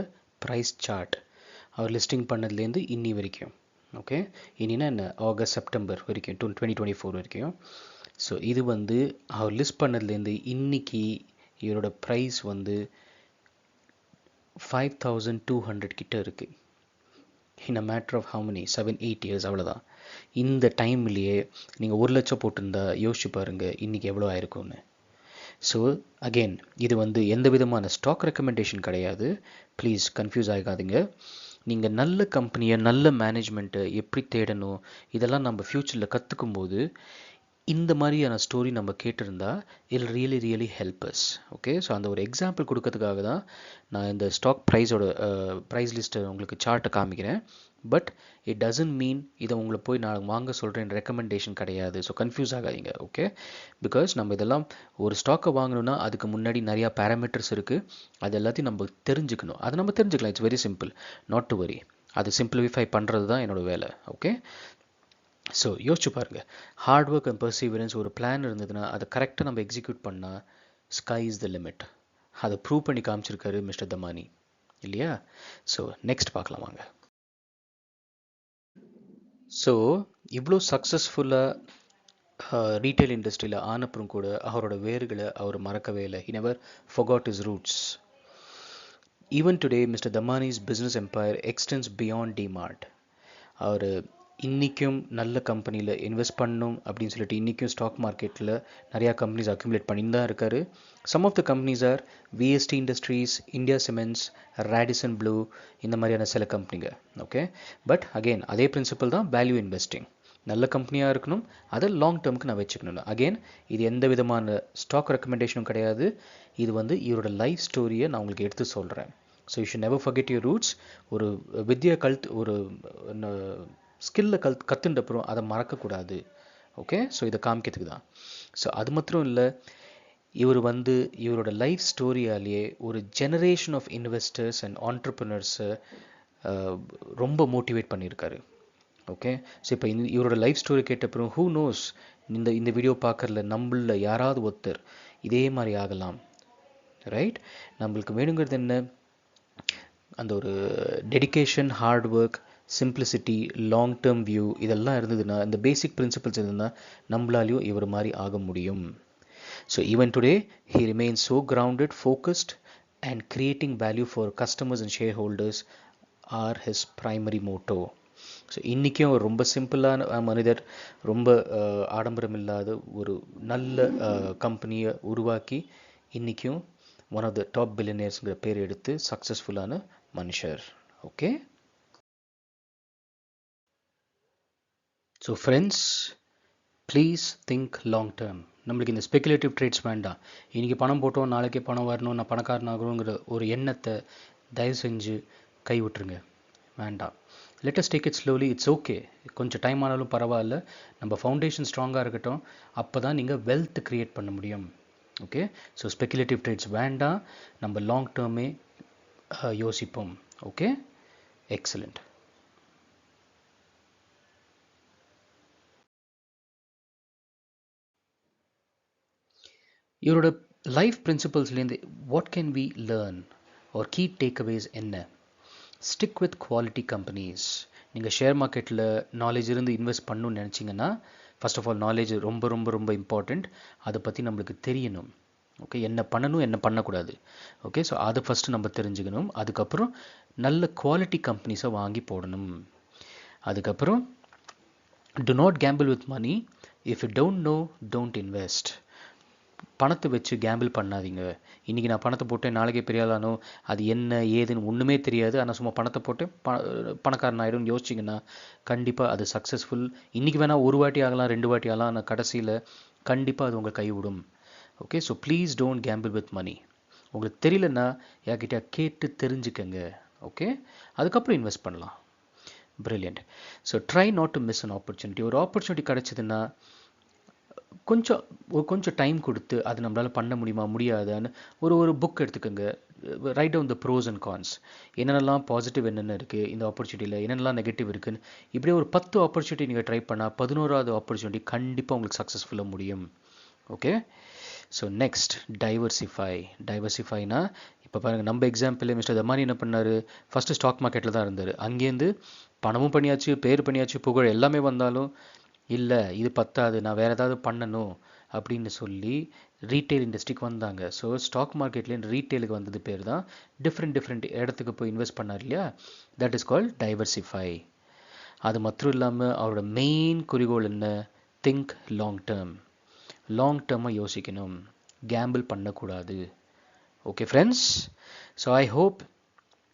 ப்ரைஸ் சார்ட் அவர் லிஸ்டிங் பண்ணதுலேருந்து இன்னி வரைக்கும். ஓகே, இனினா என்ன, ஆகஸ்ட் செப்டம்பர் வரைக்கும் 2024 வரைக்கும். ஸோ இது வந்து அவர் லிஸ்ட் பண்ணதுலேருந்து இன்னைக்கு இவரோட ப்ரைஸ் வந்து 5200 கிட்ட இருக்குது. In a matter of how many 7-8 years, அவ்வளோதான். இந்த டைம்லேயே நீங்கள் 1 லட்சம் போட்டிருந்தா யோசிச்சு பாருங்கள் இன்றைக்கி எவ்வளோ ஆயிருக்கும்னு. ஸோ அகெயின் இது வந்து எந்த விதமான ஸ்டாக் ரெக்கமெண்டேஷன் கிடையாது, ப்ளீஸ் கன்ஃபியூஸ் ஆகாதீங்க. நீங்கள் நல்ல கம்பெனியை, நல்ல மேனேஜ்மெண்ட்டை எப்படி தேடணும் இதெல்லாம் நம்ம ஃப்யூச்சரில் கற்றுக்கும் போது இந்த மாதிரியான ஸ்டோரி நம்ம கேட்டிருந்தா will really help us. Okay, so அந்த ஒரு எக்ஸாம்பிள் கொடுக்கறதுக்காக தான் நான் இந்த ஸ்டாக் ப்ரைஸ் லிஸ்ட்டை உங்களுக்கு சார்ட்டை காமிக்கிறேன். பட் இட் டசன்ட் மீன் இதை உங்களை போய் நான் வாங்க சொல்கிறேன் ரெக்கமெண்டேஷன் கிடையாது. ஸோ கன்ஃபியூஸ் ஆகாதீங்க. ஓகே, பிகாஸ் நம்ம இதெல்லாம் ஒரு ஸ்டாக்கை வாங்கணும்னா அதுக்கு முன்னாடி நிறையா பேராமீட்டர்ஸ் இருக்குது, அது எல்லாத்தையும் நம்ம தெரிஞ்சுக்கணும். அதை நம்ம தெரிஞ்சுக்கலாம். It's very simple, not to worry. அது சிம்பிளிஃபை பண்ணுறது தான் என்னோடய வேலை. ஓகே, ஸோ யோசிச்சு பாருங்கள், ஹார்ட் ஒர்க் அண்ட் பர்சீவரன்ஸ், ஒரு பிளான் இருந்ததுன்னா அதை கரெக்டாக நம்ம எக்ஸிக்யூட் பண்ணால் ஸ்கை இஸ் த லிமிட். அதை ப்ரூவ் பண்ணி காமிச்சிருக்காரு மிஸ்டர் தமானி இல்லையா. ஸோ நெக்ஸ்ட் பார்க்கலாம் வாங்க. ஸோ இவ்வளோ சக்ஸஸ்ஃபுல்லாக ரீட்டைல் இண்டஸ்ட்ரியில் ஆனப்புறம் கூட அவரோட வேர்களை அவர் மறக்கவே இல்லை. He never forgot his roots. Even today, Mr. Damani's business empire extends beyond DMart. அவர் இன்றைக்கும் நல்ல கம்பெனியில் இன்வெஸ்ட் பண்ணணும் அப்படின்னு சொல்லிட்டு இன்றைக்கும் ஸ்டாக் மார்க்கெட்டில் நிறையா கம்பெனிஸ் அக்யூமுலேட் பண்ணிட்டு தான் இருக்காரு. Some of the companies are VST Industries, India Cements, Radisson Blu, இந்த மாதிரியான சில கம்பெனிங்க. ஓகே, பட் அகெயின் அதே பிரின்சிபல் தான் வேல்யூ இன்வெஸ்டிங். நல்ல கம்பெனியாக இருக்கணும், அதை லாங் டேர்முக்கு நான் வச்சுக்கணும். அகெயின் இது எந்த விதமான ஸ்டாக் ரெக்கமெண்டேஷனும் கிடையாது, இது வந்து இவரோட லைஃப் ஸ்டோரியை நான் உங்களுக்கு எடுத்து சொல்கிறேன். So you should never forget your roots. ஒரு வித்யா ஒரு ஸ்கில்லை கற்றுண்டப்புறம் அதை மறக்கக்கூடாது. ஓகே, ஸோ இதை காமிக்கிறதுக்கு தான். ஸோ அது மாத்திரம் இல்லை, இவர் வந்து இவரோட லைஃப் ஸ்டோரியாலேயே ஒரு ஜெனரேஷன் ஆஃப் இன்வெஸ்டர்ஸ் அண்ட் ஆண்டர்ப்ரனர்ஸை ரொம்ப மோட்டிவேட் பண்ணியிருக்காரு. ஓகே, ஸோ இப்போ இவரோட லைஃப் ஸ்டோரி கேட்டப்புறம் ஹூ நோஸ், இந்த வீடியோ பார்க்கறதுல நம்மள யாராவது ஒருத்தர் இதே மாதிரி ஆகலாம். ரைட், நம்மளுக்கு வேணுங்கிறது என்ன, அந்த ஒரு dedication, hard work, simplicity, long term view, இதெல்லாம் இருந்ததுன்னா, இந்த பேசிக் பிரின்சிபல்ஸ் இருந்ததுன்னா நம்மளாலையும் இவர் மாதிரி ஆக முடியும். So even today he remains so grounded, focused and creating value for customers and shareholders are his primary motto. So இன்றைக்கும் ரொம்ப சிம்பிளான மனிதர், ரொம்ப ஆடம்பரம் இல்லாத ஒரு நல்ல கம்பெனியை உருவாக்கி இன்றைக்கும் ஒன் ஆஃப் த டாப் பில்லியனர்ஸ்ங்கிற பேர் எடுத்து சக்ஸஸ்ஃபுல்லான மனுஷர். Okay, so friends, please think long term. நம்மளுக்கு இந்த ஸ்பெகுலேட்டிவ் ட்ரேட்ஸ் வேண்டாம். இன்றைக்கி பணம் போட்டோம் நாளைக்கே பணம் வரணும், நான் பணக்காரன் ஆகணுங்கிற ஒரு எண்ணத்தை தயவு செஞ்சு கை விட்டுருங்க, வேண்டாம். Let us take it slowly. It's okay, கொஞ்சம் டைம் ஆனாலும் பரவாயில்ல. நம்ம ஃபவுண்டேஷன் ஸ்ட்ராங்காக இருக்கட்டும், அப்போ தான் நீங்கள் வெல்த் க்ரியேட் பண்ண முடியும். ஓகே, ஸோ ஸ்பெகுலேட்டிவ் ட்ரேட்ஸ் வேண்டாம், நம்ம லாங் டேர்மே யோசிப்போம். Okay, excellent. இவரோட லைஃப் பிரின்சிபல்ஸ்லேருந்து what can we learn or key takeaways என்ன? Stick with quality companies. நீங்கள் ஷேர் மார்க்கெட்டில் நாலேஜ் இருந்து இன்வெஸ்ட் பண்ணணும்னு நினச்சிங்கன்னா, ஃபர்ஸ்ட் ஆஃப் ஆல் நாலேஜ் ரொம்ப ரொம்ப ரொம்ப இம்பார்ட்டண்ட். அதை பற்றி நம்மளுக்கு தெரியணும். ஓகே, என்ன பண்ணணும் என்ன பண்ணக்கூடாது. ஓகே, ஸோ அதை ஃபஸ்ட்டு நம்ம தெரிஞ்சுக்கணும். அதுக்கப்புறம் நல்ல குவாலிட்டி கம்பெனிஸை வாங்கி போடணும். அதுக்கப்புறம் to not Gamble with money. If you don't know, don't invest. பணத்தை வச்சு கேம்பிள் பண்ணாதீங்க. இன்றைக்கி நான் பணத்தை போட்டேன், நாளைக்கே பெரிய ஆளானோ, அது என்ன ஏதுன்னு ஒன்றுமே தெரியாது. ஆனால் சும்மா பணத்தை போட்டு பணக்காரன் ஆகிடும்னு யோசிச்சிங்கன்னா கண்டிப்பாக அது சக்ஸஸ்ஃபுல். இன்றைக்கி வேணால் ஒரு வாட்டி ஆகலாம், 2 வாட்டி ஆகலாம், ஆனால் கடைசியில் கண்டிப்பாக அது உங்களை கைவிடும். Okay, so please don't gamble with money. உங்களுக்கு தெரியலன்னா யார்கிட்ட கேட்டு தெரிஞ்சுக்கங்க. ஓகே, அதுக்கப்புறம் இன்வெஸ்ட் பண்ணலாம். Brilliant. So try not to miss an opportunity. ஒரு ஆப்பர்ச்சுனிட்டி கிடச்சிதுன்னா கொஞ்சம் டைம் கொடுத்து அது நம்மளால் பண்ண முடியுமா முடியாதான்னு ஒரு புக் எடுத்துக்கோங்க. Write down the pros and cons. என்னென்னலாம் பாசிட்டிவ் என்னென்ன இருக்குது இந்த ஆப்பர்ச்சுனிட்டியில், என்னென்னலாம் நெகட்டிவ் இருக்குன்னு. இப்படியே ஒரு 10 ஆப்பர்ச்சுனிட்டி நீங்கள் ட்ரை பண்ணால் 11வது ஆப்பர்ச்சுனிட்டி கண்டிப்பாக உங்களுக்கு சக்ஸஸ்ஃபுல்லாக முடியும். ஓகே, ஸோ நெக்ஸ்ட் டைவர்சிஃபைனா இப்போ பாருங்கள், நம்ம எக்ஸாம்பிள் மிஸ்டர் தமானி என்ன பண்ணார், ஃபஸ்ட்டு ஸ்டாக் மார்க்கெட்டில் தான் இருந்தார். அங்கேருந்து பணமும் பண்ணியாச்சு, பேர் பண்ணியாச்சு, புகழ் எல்லாமே வந்தாலும் இல்லை இது பத்தாது, நான் வேறு ஏதாவது பண்ணணும் அப்படின்னு சொல்லி ரீட்டைல் இண்டஸ்ட்ரிக்கு வந்தாங்க. ஸோ ஸ்டாக் மார்க்கெட்லேருந்து ரீட்டைலுக்கு வந்தது பேர் தான் டிஃப்ரெண்ட் இடத்துக்கு போய் இன்வெஸ்ட் பண்ணார் இல்லையா, தட் இஸ் கால்ட் டைவர்சிஃபை. அது மட்டும் இல்லாமல் அவரோட மெயின் குறிக்கோள் என்ன, திங்க் லாங் டேர்மாக யோசிக்கணும், கேம்பிள் பண்ணக்கூடாது. Okay friends, so I hope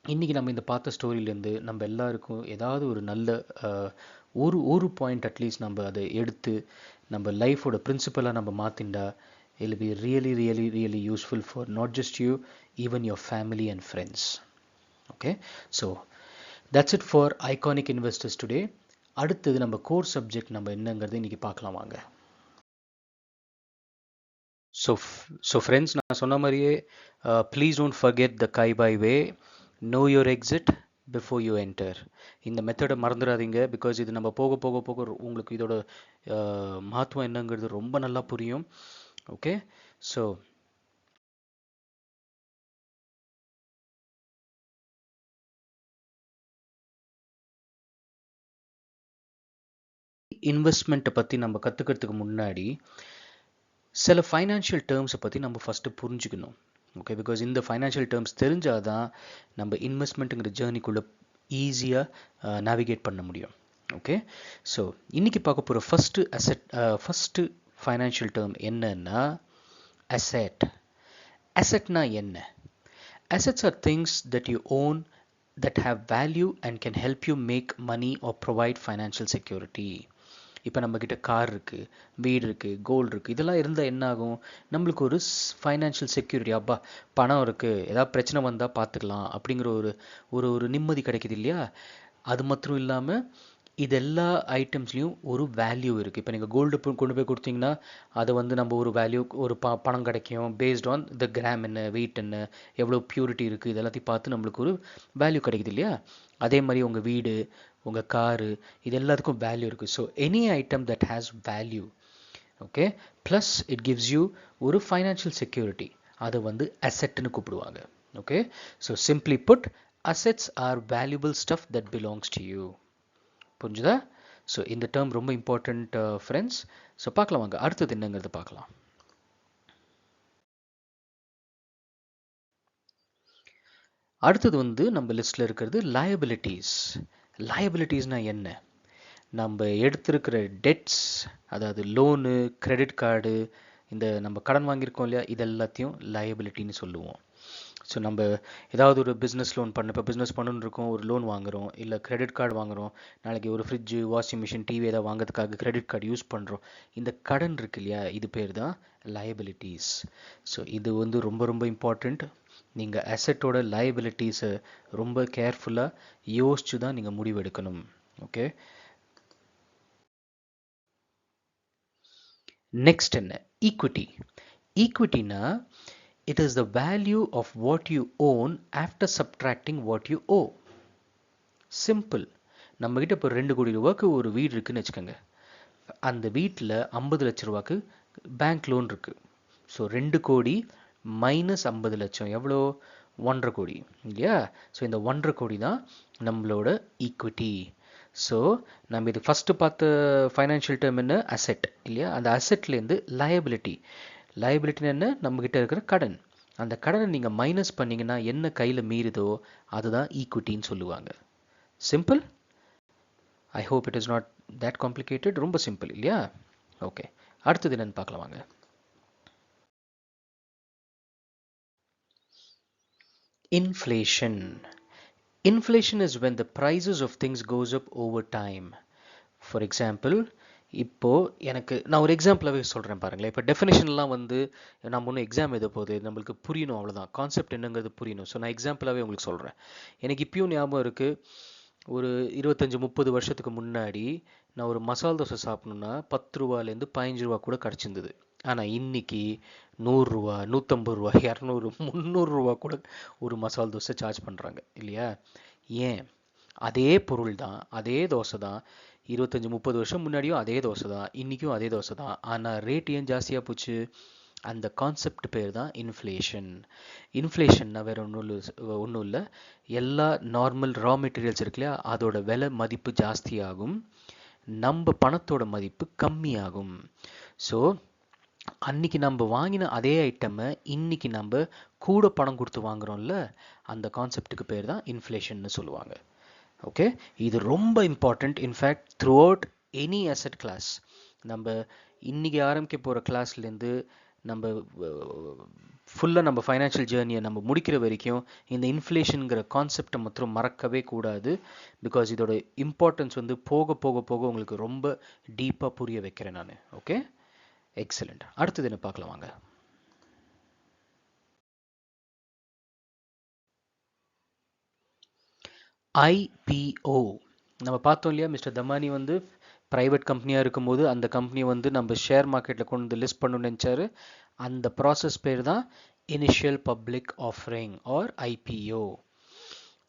இன்றைக்கி நம்ம இந்த பார்த்த ஸ்டோரியிலேருந்து நம்ம எல்லாருக்கும் ஏதாவது ஒரு நல்ல ஒரு பாயிண்ட் அட்லீஸ்ட் நம்ம அதை எடுத்து நம்ம லைஃபோட பிரின்சிபலாக நம்ம மாற்றிண்டா it will be really useful for not just you, even your family and friends. Okay, so that's it for iconic investors today. அடுத்தது நம்ம கோர் சப்ஜெக்ட் நம்ம என்னங்கிறது இன்றைக்கி பார்க்கலாம் வாங்க. ஸோ ஃப்ரெண்ட்ஸ், நான் சொன்ன மாதிரியே please don't forget the guy by way, know your exit before you enter. இந்த மெத்தடை மறந்துடாதீங்க. பிகாஸ் இது நம்ம போக போக போக உங்களுக்கு இதோட மகத்துவம் என்னங்கிறது ரொம்ப நல்லா புரியும். ஓகே, ஸோ இன்வெஸ்ட்மெண்ட்டை பற்றி நம்ம கற்றுக்கிறதுக்கு முன்னாடி சில ஃபைனான்ஷியல் டேர்ம்ஸை பற்றி நம்ம ஃபஸ்ட்டு புரிஞ்சுக்கணும். ஓகே, பிகாஸ் இந்த ஃபைனான்ஷியல் டேர்ம்ஸ் தெரிஞ்சால் தான் நம்ம இன்வெஸ்ட்மெண்ட்டுங்கிற ஜேர்னிக்குள்ளே ஈஸியாக நேவிகேட் பண்ண முடியும். ஓகே, ஸோ இன்றைக்கி பார்க்க போகிற ஃபஸ்ட்டு ஃபைனான்ஷியல் டேர்ம் என்னன்னா அசெட். அசெட்னா என்ன? Assets are things that you own that have value and can help you make money or provide financial security. இப்போ நம்மக்கிட்ட கார் இருக்குது, வீடு இருக்குது, கோல்டு இருக்குது, இதெல்லாம் இருந்தால் என்ன ஆகும், நம்மளுக்கு ஒரு ஃபைனான்ஷியல் செக்யூரிட்டி, அப்பா பணம் இருக்குது, ஏதாவது பிரச்சனை வந்தால் பார்த்துக்கலாம் அப்படிங்கிற ஒரு நிம்மதி கிடைக்குது இல்லையா. அது மட்டும் இல்லாமல் இது எல்லா ஐட்டம்ஸ்லேயும் ஒரு வேல்யூ இருக்குது. இப்போ நீங்கள் கோல்டு கொண்டு போய் கொடுத்தீங்கன்னா அதை நம்ம ஒரு வேல்யூ ஒரு பணம் கிடைக்கும். பேஸ்ட் ஆன் த கிராம் என்ன, வெயிட் என்ன, எவ்வளோ பியூரிட்டி இருக்குது, இதெல்லாத்தையும் பார்த்து நம்மளுக்கு ஒரு வேல்யூ கிடைக்குது இல்லையா. அதே மாதிரி உங்கள் வீடு, உங்கள் காரு, இது எல்லாத்துக்கும் வேல்யூ இருக்குது. So any item that has value, okay, plus it gives you ஒரு ஃபைனான்ஷியல் செக்யூரிட்டி, அதை அசெட்னு கூப்பிடுவாங்க. Okay, so simply put, assets are valuable stuff that belongs to you. புரிஞ்சுதா? ஸோ இந்த டேர்ம் ரொம்ப இம்பார்ட்டண்ட் ஃப்ரெண்ட்ஸ். ஸோ பார்க்கலாம் வாங்க, அடுத்தது என்னங்கிறது பார்க்கலாம். அடுத்தது நம்ம லிஸ்ட்டில் இருக்கிறது லயபிலிட்டிஸ். லயபிலிட்டிஸ்னால் என்ன? நம்ம எடுத்திருக்கிற டெட்ஸ், அதாவது லோனு, கிரெடிட் கார்டு, இந்த நம்ம கடன் வாங்கியிருக்கோம் இல்லையா, இது எல்லாத்தையும் லயபிலிட்டின்னு சொல்லுவோம். ஸோ நம்ம ஏதாவது ஒரு பிஸ்னஸ் லோன் இப்போ பிஸ்னஸ் பண்ணணுன்னு இருக்கோம், ஒரு லோன் வாங்குகிறோம், இல்லை கிரெடிட் கார்டு வாங்குகிறோம், நாளைக்கு ஒரு ஃப்ரிட்ஜு, வாஷிங் மிஷின், டிவி ஏதாவது வாங்கிறதுக்காக கிரெடிட் கார்டு யூஸ் பண்ணுறோம். இந்த கடன் இருக்கு இல்லையா, இது பேர் தான் லயபிலிட்டிஸ். ஸோ இது ரொம்ப ரொம்ப இம்பார்ட்டண்ட். நீங்கள் அசெட்டோட லயபிலிட்டிஸை ரொம்ப கேர்ஃபுல்லாக யோசிச்சு தான் நீங்கள் முடிவெடுக்கணும். ஓகே, நெக்ஸ்ட் என்ன? Equity. ஈக்விட்டினா it is the value of what you own after subtracting what you owe. Simple. நம்மக்கிட்ட இப்போ 2 கோடி ரூபாய்க்கு ஒரு வீடு இருக்குன்னு வச்சுக்கோங்க. அந்த வீட்டில் 50 லட்ச ரூபாய்க்கு பேங்க் லோன் இருக்குது. ஸோ 2 கோடி மைனஸ் 50 லட்சம் எவ்வளோ? 1.5 கோடி இல்லையா. ஸோ இந்த 1.5 கோடி தான் நம்மளோட ஈக்விட்டி. ஸோ நம்ம இது ஃபஸ்ட்டு பார்த்த ஃபைனான்ஷியல் டேர்ம் என்ன? அசெட் இல்லையா. அந்த அசெட்லேருந்து லயபிலிட்டி. லயபிலிட்டின்னு என்ன? நம்மக்கிட்ட இருக்கிற கடன். அந்த கடனை நீங்கள் மைனஸ் பண்ணிங்கன்னா என்ன கையில் மீறுதோ அதுதான் ஈக்விட்டின்னு சொல்லுவாங்க. Simple. I hope it is not that complicated. ரொம்ப சிம்பிள் இல்லையா. ஓகே, அடுத்தது என்னன்னு பார்க்கலாம் வாங்க. Inflation. Inflation is when the prices of things goes up over time. For example, இப்போ நான் ஒரு எக்ஸாம்பிளாகவே சொல்கிறேன் பாருங்களேன். இப்போ டெஃபினேஷன்லாம் வந்து நம்ம ஒன்றும் எக்ஸாம் எழுத போகுது நம்மளுக்கு புரியணும், அவ்வளோதான். கான்செப்ட் என்னங்கிறது புரியணும். ஸோ நான் எக்ஸாம்பிளாகவே உங்களுக்கு சொல்கிறேன். எனக்கு இப்பயும் ஞாபகம் இருக்குது, ஒரு 25-30 வருஷத்துக்கு முன்னாடி நான் ஒரு மசால் தோசை சாப்பிட்ணுன்னா 10 ரூபாலேருந்து 15 ரூபா கூட கிடச்சிருந்தது. ஆனால் இன்னைக்கு 100 ரூபா, 150 ரூபா, 200, 300 ரூபா கூட ஒரு மசால் தோசை சார்ஜ் பண்ணுறாங்க இல்லையா? ஏன்? அதே பொருள் தான், அதே தோசை தான். 25-30 வருஷம் முன்னாடியும் அதே தோசை தான், இன்றைக்கும் அதே தோசை தான். ஆனால் ரேட் ஏன் ஜாஸ்தியாக போச்சு? அந்த கான்செப்ட் பேர் தான் இன்ஃப்ளேஷன். இன்ஃப்ளேஷன்னா வேறு ஒன்றும் இல்லை, எல்லா நார்மல் ரா மெட்டீரியல்ஸ் இருக்கு இல்லையா, அதோட விலை மதிப்பு ஜாஸ்தியாகும், நம்ம பணத்தோட மதிப்பு கம்மியாகும். ஸோ அன்னைக்கு நம்ம வாங்கின அதே ஐட்டமை இன்னைக்கு நம்ம கூட பணம் கொடுத்து வாங்குறோம்ல, அந்த கான்செப்டுக்கு பேர் தான் இன்ஃப்ளேஷன்னு சொல்லுவாங்க. ஓகே, இது ரொம்ப important. In fact throughout any asset class, நம்ம இன்னைக்கு ஆரம்பிக்க போகிற கிளாஸ்லேருந்து நம்ம ஃபுல்லாக நம்ம ஃபைனான்ஷியல் ஜேர்னியை நம்ம முடிக்கிற வரைக்கும் இந்த இன்ஃப்ளேஷனுங்கிற கான்செப்டை மாத்திரம் மறக்கவே கூடாது. பிகாஸ் இதோட இம்பார்ட்டன்ஸ் வந்து போக போக போக உங்களுக்கு ரொம்ப டீப்பாக புரிய வைக்கிறேன் நான். Okay, excellent. அடுத்தது என்ன பார்க்கலாம் வாங்க. ஐபிஓ நம்ம பார்த்தோம் இல்லையா? மிஸ்டர் தமானி வந்து ப்ரைவேட் கம்பெனியாக இருக்கும்போது அந்த கம்பெனி வந்து நம்ம ஷேர் மார்க்கெட்டில் கொண்டு வந்து லிஸ்ட் பண்ணணும்னு நினச்சாரு. அந்த ப்ராசஸ் பேர் தான் initial public offering or IPO.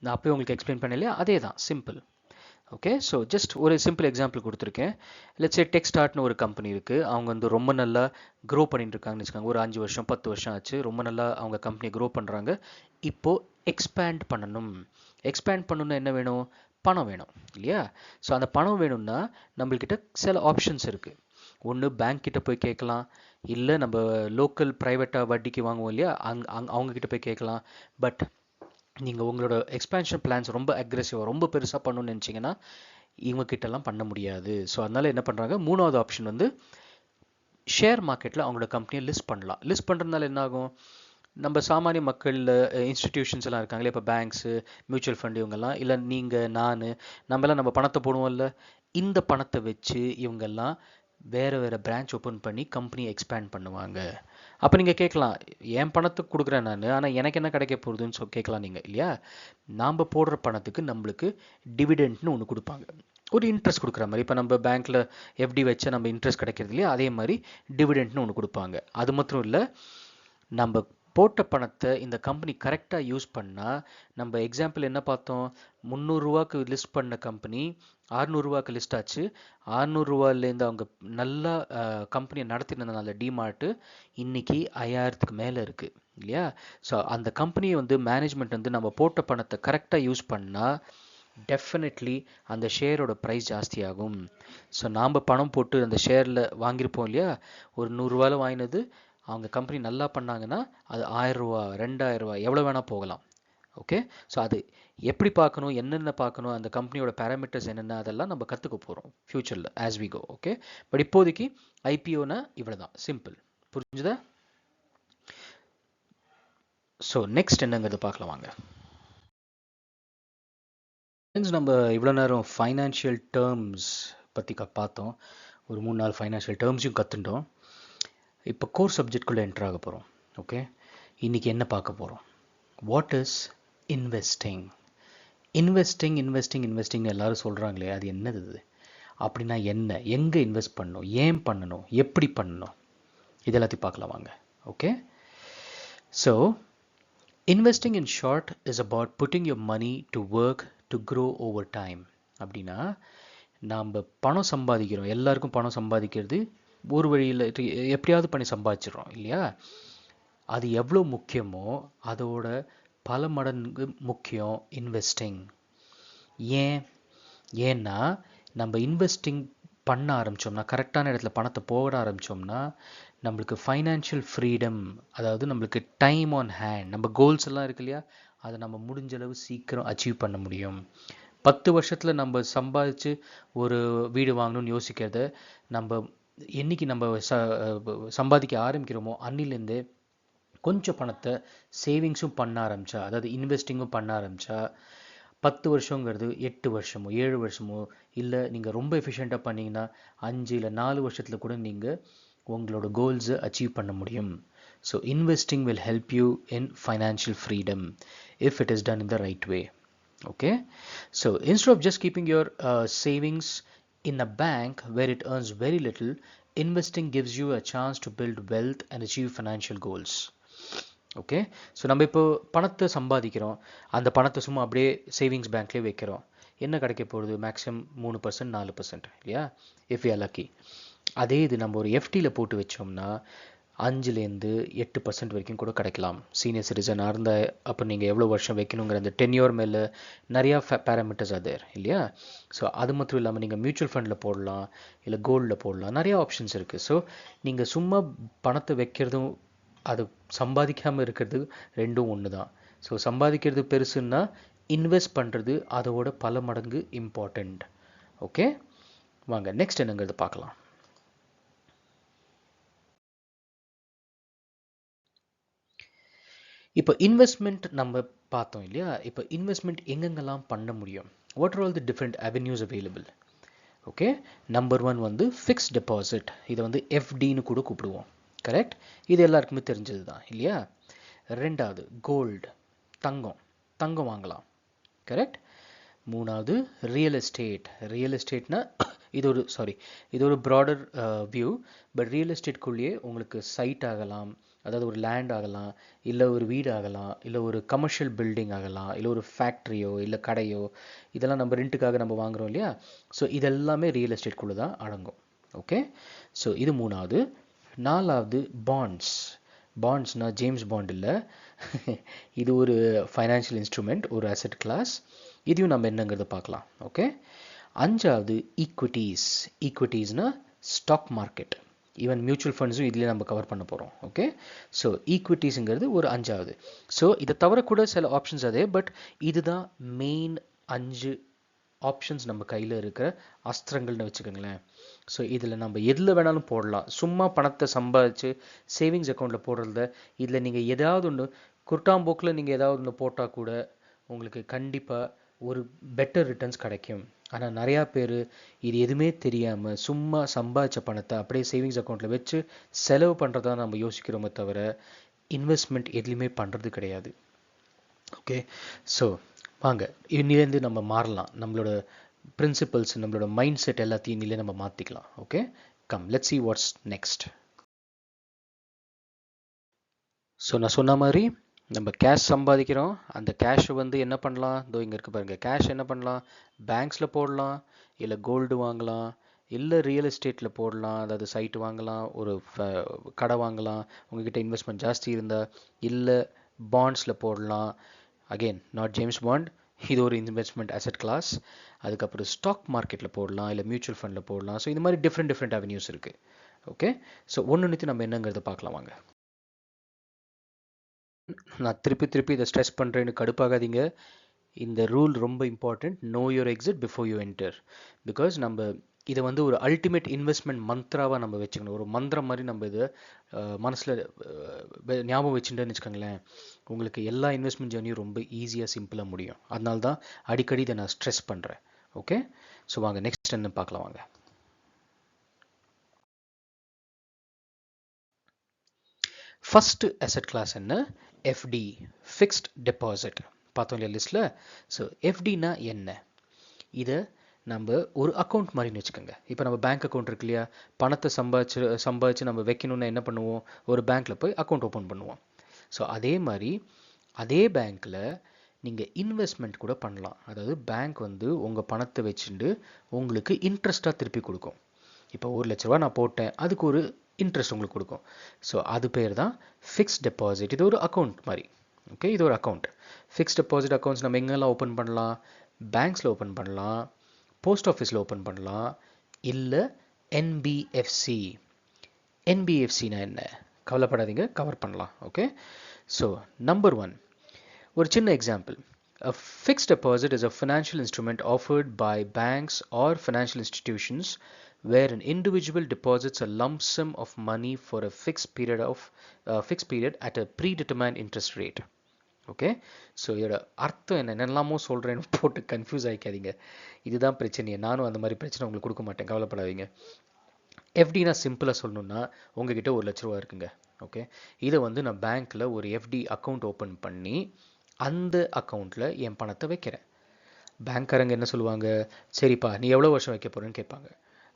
நான் அப்போயே உங்களுக்கு எக்ஸ்பிளைன் பண்ண இல்லையா? அதே தான், சிம்பிள். ஓகே, ஸோ ஜஸ்ட் ஒரு சிம்பிள் எக்ஸாம்பிள் கொடுத்துருக்கேன். லெட்ஸ் சே டெக்ஸ்டார்ட்னு ஒரு கம்பெனி இருக்குது. அவங்க வந்து ரொம்ப நல்லா க்ரோ பண்ணிட்டு இருக்காங்கன்னு வச்சுக்கோங்க. ஒரு 5 வருஷம் 10 வருஷம் ஆச்சு, ரொம்ப நல்லா அவங்க கம்பெனியை க்ரோ பண்ணுறாங்க. இப்போது எக்ஸ்பேண்ட் பண்ணணும். எக்ஸ்பேண்ட் பண்ணணுன்னா என்ன வேணும்? பணம் வேணும் இல்லையா? ஸோ அந்த பணம் வேணும்னா நம்மள்கிட்ட சில ஆப்ஷன்ஸ் இருக்குது. ஒன்று பேங்க் கிட்ட போய் கேட்கலாம், இல்லை நம்ம லோக்கல் ப்ரைவேட்டாக வட்டிக்கு வாங்குவோம் இல்லையா, அவங்கக்கிட்ட போய் கேட்கலாம். பட் நீங்கள் உங்களோட எக்ஸ்பேன்ஷன் பிளான்ஸ் ரொம்ப அக்ரெசிவாக ரொம்ப பெருசாக பண்ணணும்னு நினச்சிங்கன்னா இவங்ககிட்டலாம் பண்ண முடியாது. ஸோ அதனால் என்ன பண்ணுறாங்க, மூணாவது ஆப்ஷன் வந்து ஷேர் மார்க்கெட்டில் அவங்களோட கம்பெனியை லிஸ்ட் பண்ணலாம். லிஸ்ட் பண்ணுறதுனால என்ன ஆகும்? நம்ம சாமானிய மக்கள், இன்ஸ்டிடியூஷன்ஸ் எல்லாம் இருக்காங்களே, இப்போ பேங்க்ஸு, மியூச்சுவல் ஃபண்ட், இவங்கெல்லாம், இல்லை நீங்கள் நம்மலாம் நம்ம பணத்தை போடுவோம்ல, இந்த பணத்தை வச்சு இவங்கெல்லாம் வேறு வேறு பிரான்ச் ஓப்பன் பண்ணி கம்பெனி எக்ஸ்பேண்ட் பண்ணுவாங்க. அப்போ நீங்கள் கேட்கலாம், என் பணத்துக்கு கொடுக்குறேன் நான், ஆனால் எனக்கு என்ன கிடைக்க போகுதுன்னு கேட்கலாம் நீங்கள் இல்லையா? நாம் போடுற பணத்துக்கு நம்மளுக்கு டிவிடெண்ட்னு ஒன்று கொடுப்பாங்க, ஒரு இன்ட்ரெஸ்ட் கொடுக்குற மாதிரி. இப்போ நம்ம பேங்க்கில் எஃப்டி வச்சா நம்ம இன்ட்ரெஸ்ட் கிடைக்கிறது இல்லையா, அதே மாதிரி டிவிடெண்ட்னு ஒன்று கொடுப்பாங்க. அது மாத்திரம் இல்லை, நம்ம போட்ட பணத்தை இந்த கம்பெனி கரெக்டாக யூஸ் பண்ணால், நம்ம எக்ஸாம்பிள் என்ன பார்த்தோம், 300 ரூபாய்க்கு லிஸ்ட் பண்ண கம்பெனி 600 ரூபாய்க்கு லிஸ்ட் ஆச்சு. 600 ரூபாயிலேருந்து அவங்க நல்லா கம்பெனியை நடத்தினதுனால டிமார்ட்டு இன்னைக்கு 5000க்கு மேலே இருக்குது இல்லையா? ஸோ அந்த கம்பெனியை வந்து மேனேஜ்மெண்ட் வந்து நம்ம போட்ட பணத்தை கரெக்டாக யூஸ் பண்ணால் டெஃபினெட்லி அந்த ஷேரோட ப்ரைஸ் ஜாஸ்தியாகும். ஸோ நாம் பணம் போட்டு அந்த ஷேரில் வாங்கியிருப்போம் இல்லையா, ஒரு 100 ரூபாயில் வாங்கினது அவங்க கம்பெனி நல்லா பண்ணாங்கன்னா அது 1000 ரூபா 2000 ரூபா எவ்வளோ வேணால் போகலாம். ஓகே, ஸோ அது எப்படி பார்க்கணும், என்னென்ன பார்க்கணும், அந்த கம்பெனியோட பேராமீட்டர்ஸ் என்னென்ன, அதெல்லாம் நம்ம கற்றுக்க போகிறோம் ஃப்யூச்சரில் as we go. Okay, but இப்போதைக்கு ஐபிஓனா இவ்வளோ தான், சிம்பிள். புரிஞ்சுதா? ஸோ நெக்ஸ்ட் என்னங்கிறது பார்க்கலாம் வாங்க. நம்ம இவ்வளோ நேரம் ஃபைனான்ஷியல் டேர்ம்ஸ் பற்றி பார்த்தோம். ஒரு 3-4 ஃபைனான்ஷியல் டேர்ம்ஸையும் கற்றுட்டோம். இப்போ கோர் சப்ஜெக்ட்குள்ளே என்ட்ரு ஆக போகிறோம். ஓகே, இன்றைக்கி என்ன பார்க்க போகிறோம்? What is investing? இன்வெஸ்டிங்னு எல்லாரும் சொல்கிறாங்களே, அது என்னது? அப்படின்னா என்ன, எங்கே இன்வெஸ்ட் பண்ணணும், ஏன் பண்ணணும், எப்படி பண்ணணும், இது எல்லாத்தையும் பார்க்கலாம் வாங்க. Okay, so investing in short is about pudding your money to work to grow over time. அப்படின்னா நாம் பணம் சம்பாதிக்கிறோம், எல்லாருக்கும் பணம் சம்பாதிக்கிறது ஒரு வழியில் எப்படியாவது பண்ணி சம்பாதிச்சிடுறோம் இல்லையா? அது எவ்வளோ முக்கியமோ அதோட பல மடங்கு முக்கியம் இன்வெஸ்டிங். ஏன்னா நம்ம இன்வெஸ்டிங் பண்ண ஆரம்பித்தோம்னா, கரெக்டான இடத்துல பணத்தை போட ஆரம்பித்தோம்னா நம்மளுக்கு ஃபைனான்ஷியல் ஃப்ரீடம், அதாவது நம்மளுக்கு டைம் ஆன் ஹேண்ட், நம்ம கோல்ஸ் எல்லாம் இருக்கு இல்லையா, அதை நம்ம முடிஞ்சளவு சீக்கிரம் அச்சீவ் பண்ண முடியும். 10 வருஷத்தில் நம்ம சம்பாதிச்சு ஒரு வீடு வாங்கணும்னு யோசிக்கிறத நம்ம என்னைக்கு நம்ம சம்பாதிக்க ஆரம்பிக்கிறோமோ அன்னிலேருந்தே கொஞ்சம் பணத்தை சேவிங்ஸும் பண்ண ஆரம்பித்தா, அதாவது இன்வெஸ்டிங்கும் பண்ண ஆரம்பித்தா, 10 வருஷங்கிறது 8 வருஷமோ 7 வருஷமோ, இல்லை நீங்கள் ரொம்ப எஃபிஷியண்ட்டாக பண்ணிங்கன்னா 5 இல்லை 4 வருஷத்தில் கூட நீங்கள் உங்களோட கோல்ஸை அச்சீவ் பண்ண முடியும். So investing will help you in financial freedom if it is done in the right way. Okay, so instead of just keeping your savings in a bank where it earns very little, investing gives you a chance to build wealth and achieve financial goals. Okay, so நம்ம இப்போ பணத்தை சம்பாதிக்கிறோம், அந்த பணத்தை சும்மா அப்படியே சேவிங்ஸ் பேங்க்லேயே வைக்கிறோம். என்ன கிடைக்க போகுது? மேக்ஸிமம் 3% 4% இல்லையா, இஃப் யூ ஆர் லக்கி. அதே இது நம்ம ஒரு எஃப்டியில் போட்டு வச்சோம்னா 5லேருந்து 8% வரைக்கும் கூட கிடைக்கலாம். சீனியர் சிட்டிசனாக இருந்தால் அப்போ நீங்கள் எவ்வளோ வருஷம் வைக்கணுங்கிற அந்த டென்யூர் மேலே நிறையா பேராமீட்டர்ஸ் அது இல்லையா. ஸோ அது மட்டும் இல்லாமல் நீங்கள் மியூச்சுவல் ஃபண்டில் போடலாம், இல்லை கோல்டில் போடலாம், நிறையா ஆப்ஷன்ஸ் இருக்குது. ஸோ நீங்கள் சும்மா பணத்தை வைக்கிறதும் அது சம்பாதிக்காமல் இருக்கிறது ரெண்டும் ஒன்று தான். ஸோ சம்பாதிக்கிறது பெருசுன்னா இன்வெஸ்ட் பண்ணுறது அதோட பல மடங்கு இம்பார்ட்டண்ட். ஓகே, வாங்க நெக்ஸ்ட் என்னங்கிறது பார்க்கலாம். இப்போ இன்வெஸ்ட்மெண்ட் நம்ம பார்த்தோம் இல்லையா. இப்போ இன்வெஸ்ட்மெண்ட் எங்கெங்கெல்லாம் பண்ண முடியும்? What are all the different avenues available? Okay, number 1 வந்து ஃபிக்ஸ்ட் டெபாசிட். இதை வந்து எஃப்டின்னு கூட கூப்பிடுவோம். கரெக்ட், இது எல்லாருக்குமே தெரிஞ்சது தான் இல்லையா. ரெண்டாவது கோல்டு, தங்கம் வாங்கலாம். கரெக்ட். மூணாவது ரியல் எஸ்டேட். ரியல் எஸ்டேட்னா இது ஒரு ப்ராடர் வியூ. பட் ரியல் எஸ்டேட்குள்ளேயே உங்களுக்கு சைட் ஆகலாம், அதாவது ஒரு லேண்ட் ஆகலாம், இல்லை ஒரு வீடு ஆகலாம், இல்லை ஒரு கமர்ஷியல் பில்டிங் ஆகலாம், இல்லை ஒரு ஃபேக்ட்ரியோ இல்லை கடையோ, இதெல்லாம் நம்ம ரெண்ட்டுக்காக நம்ம வாங்குகிறோம் இல்லையா. ஸோ இதெல்லாமே ரியல் எஸ்டேட்குள்ளே தான் அடங்கும். ஓகே, ஸோ இது மூணாவது. நாலாவது பாண்ட்ஸ்னால் ஜேம்ஸ் பாண்ட் இல்லை, இது ஒரு ஃபைனான்ஷியல் இன்ஸ்ட்ருமெண்ட், ஒரு அசெட் கிளாஸ். இதையும் நம்ம என்னங்கிறத பார்க்கலாம். ஓகே, அஞ்சாவது ஈக்விட்டிஸ்னால் ஸ்டாக் மார்க்கெட். ஈவன் மியூச்சுவல் ஃபண்ட்ஸும் இதிலே நம்ம கவர் பண்ண போகிறோம். ஓகே, ஸோ ஈக்விட்டிஸுங்கிறது ஒரு அஞ்சாவது. ஸோ இதை தவிர கூட சில ஆப்ஷன்ஸ் அதே, பட் இதுதான் மெயின் 5 ஆப்ஷன்ஸ் நம்ம கையில் இருக்கிற அஸ்திரங்கள்னு வச்சுக்கோங்களேன். ஸோ இதில் நம்ம எதில் வேணாலும் போடலாம். சும்மா பணத்தை சம்பாதிச்சு சேவிங்ஸ் அக்கௌண்ட்டில் போடுறத இதில் நீங்கள் ஏதாவது ஒன்று குருட்டாம்போக்கில் நீங்கள் ஏதாவது ஒன்று போட்டால் கூட உங்களுக்கு கண்டிப்பாக ஒரு பெட்டர் ரிட்டர்ன்ஸ் கிடைக்கும். ஆனால் நிறையா பேர் இது எதுவுமே தெரியாமல் சும்மா சம்பாதிச்ச பணத்தை அப்படியே சேவிங்ஸ் அக்கௌண்ட்டில் வச்சு செலவு பண்ணுறதா நம்ம யோசிக்கிறோமே தவிர இன்வெஸ்ட்மெண்ட் எதுலையுமே பண்ணுறது கிடையாது. ஓகே, ஸோ வாங்க இன்னிலேருந்து நம்ம மாறலாம். நம்மளோட பிரின்சிபல்ஸ், நம்மளோட மைண்ட் செட் எல்லாத்தையும் இன்னிலே நம்ம மாற்றிக்கலாம். Okay, come let's see what's next. So நான் சொன்ன மாதிரி நம்ம கேஷ் சம்பாதிக்கிறோம். அந்த கேஷை வந்து என்ன பண்ணலாம்? இதோ இங்கே இருக்கு பாருங்கள். கேஷ் என்ன பண்ணலாம்? பேங்க்ஸில் போடலாம், இல்லை கோல்டு வாங்கலாம், இல்லை ரியல் எஸ்டேட்டில் போடலாம், அதாவது சைட்டு வாங்கலாம், ஒரு கடை வாங்கலாம் உங்ககிட்ட இன்வெஸ்ட்மெண்ட் ஜாஸ்தி இருந்தால், இல்லை பாண்ட்ஸில் போடலாம். அகெயின் நாட் ஜேம்ஸ் பாண்ட், இது ஒரு இன்வெஸ்ட்மெண்ட் அசெட் கிளாஸ். அதுக்கப்புறம் ஸ்டாக் மார்க்கெட்டில் போடலாம், இல்லை மியூச்சுவல் ஃபண்டில் போடலாம். ஸோ இந்த மாதிரி டிஃப்ரெண்ட் அவென்யூஸ் இருக்குது. ஓகே, ஸோ ஒன்று நம்ம என்னங்கிறத பார்க்கலாம் வாங்க. நான் திருப்பி இதை ஸ்ட்ரெஸ் பண்ணுறேன்னு கடுப்பாகாதீங்க. இந்த ரூல் ரொம்ப important. No your exit before you enter. Because நம்ம இதை வந்து ஒரு அல்டிமேட் இன்வெஸ்ட்மெண்ட் மந்த்ராவாக நம்ம வச்சுக்கணும். ஒரு மந்திரம் மாதிரி நம்ம இதை மனசில் ஞாபகம் வச்சுட்டேன்னு வச்சுக்கோங்களேன், உங்களுக்கு எல்லா இன்வெஸ்ட்மெண்ட் ஜேர்னியும் ரொம்ப ஈஸியாக சிம்பிளாக முடியும். அதனால தான் அடிக்கடி இதை நான் ஸ்ட்ரெஸ் பண்ணுறேன். ஓகே, ஸோ வாங்க நெக்ஸ்ட் என்ன பார்க்கலாம் வாங்க. ஃபஸ்ட்டு அசெட் கிளாஸ் என்ன? FD, fixed deposit. பார்த்தோம் இல்லையா லிஸ்ட்டில். ஸோ எஃப்டினா என்ன? இதை நம்ம ஒரு அக்கௌண்ட் மாதிரின்னு வச்சுக்கோங்க. இப்போ நம்ம பேங்க் அக்கௌண்ட் இருக்கு இல்லையா, பணத்தை சம்பாதிச்சு நம்ம வைக்கணும்னா என்ன பண்ணுவோம்? ஒரு பேங்க்கில் போய் அக்கௌண்ட் ஓப்பன் பண்ணுவோம். ஸோ அதே மாதிரி அதே பேங்க்கில் நீங்கள் இன்வெஸ்ட்மெண்ட் கூட பண்ணலாம். அதாவது பேங்க் வந்து உங்கள் பணத்தை வச்சுட்டு உங்களுக்கு இன்ட்ரெஸ்ட்டாக திருப்பி கொடுக்கும். இப்போ 1 லட்ச ரூபா நான் போட்டேன், அதுக்கு ஒரு இன்ட்ரெஸ்ட் உங்களுக்கு கொடுக்கும். ஸோ அது பேர் தான் ஃபிக்ஸ்ட் டெபாசிட். இது ஒரு அக்கௌண்ட் மாதிரி. ஓகே, இது ஒரு அக்கௌண்ட். ஃபிக்ஸ்ட் டெபாசிட் அக்கௌண்ட்ஸ் நம்ம எங்கெல்லாம் ஓப்பன் பண்ணலாம்? பேங்க்ஸில் ஓப்பன் பண்ணலாம், போஸ்ட் ஆஃபீஸில் ஓப்பன் பண்ணலாம், இல்லை என்பிஎஃப்சி. என்பிஎஃப்சினா என்ன? கவலைப்படாதீங்க, கவர் பண்ணலாம். ஓகே, ஸோ நம்பர் 1 ஒரு சின்ன example. A fixed deposit is a financial instrument offered by banks or financial institutions where an individual deposits a lump sum of money for a fixed period at a predetermined interest rate. Okay, so இதோட அர்த்தம் என்னென்னலாமோ சொல்கிறேன்னு போட்டு கன்ஃபியூஸ் ஆகிக்காதீங்க. இதுதான் பிரச்சனையே. நானும் அந்த மாதிரி பிரச்சனை உங்களுக்கு கொடுக்க மாட்டேன், கவலைப்படாதீங்க. எஃப்டினா சிம்பிளாக சொல்லணுன்னா, உங்ககிட்ட 1 லட்ச ரூபா இருக்குங்க. ஓகே, இதை வந்து நான் பேங்க்கில் ஒரு எஃப்டி அக்கௌண்ட் ஓப்பன் பண்ணி அந்த அக்கௌண்ட்டில் என் பணத்தை வைக்கிறேன். பேங்க்காரங்க என்ன சொல்லுவாங்க, சரிப்பா நீ எவ்வளோ வருஷம் வைக்க போகிறேன்னு கேட்பாங்க.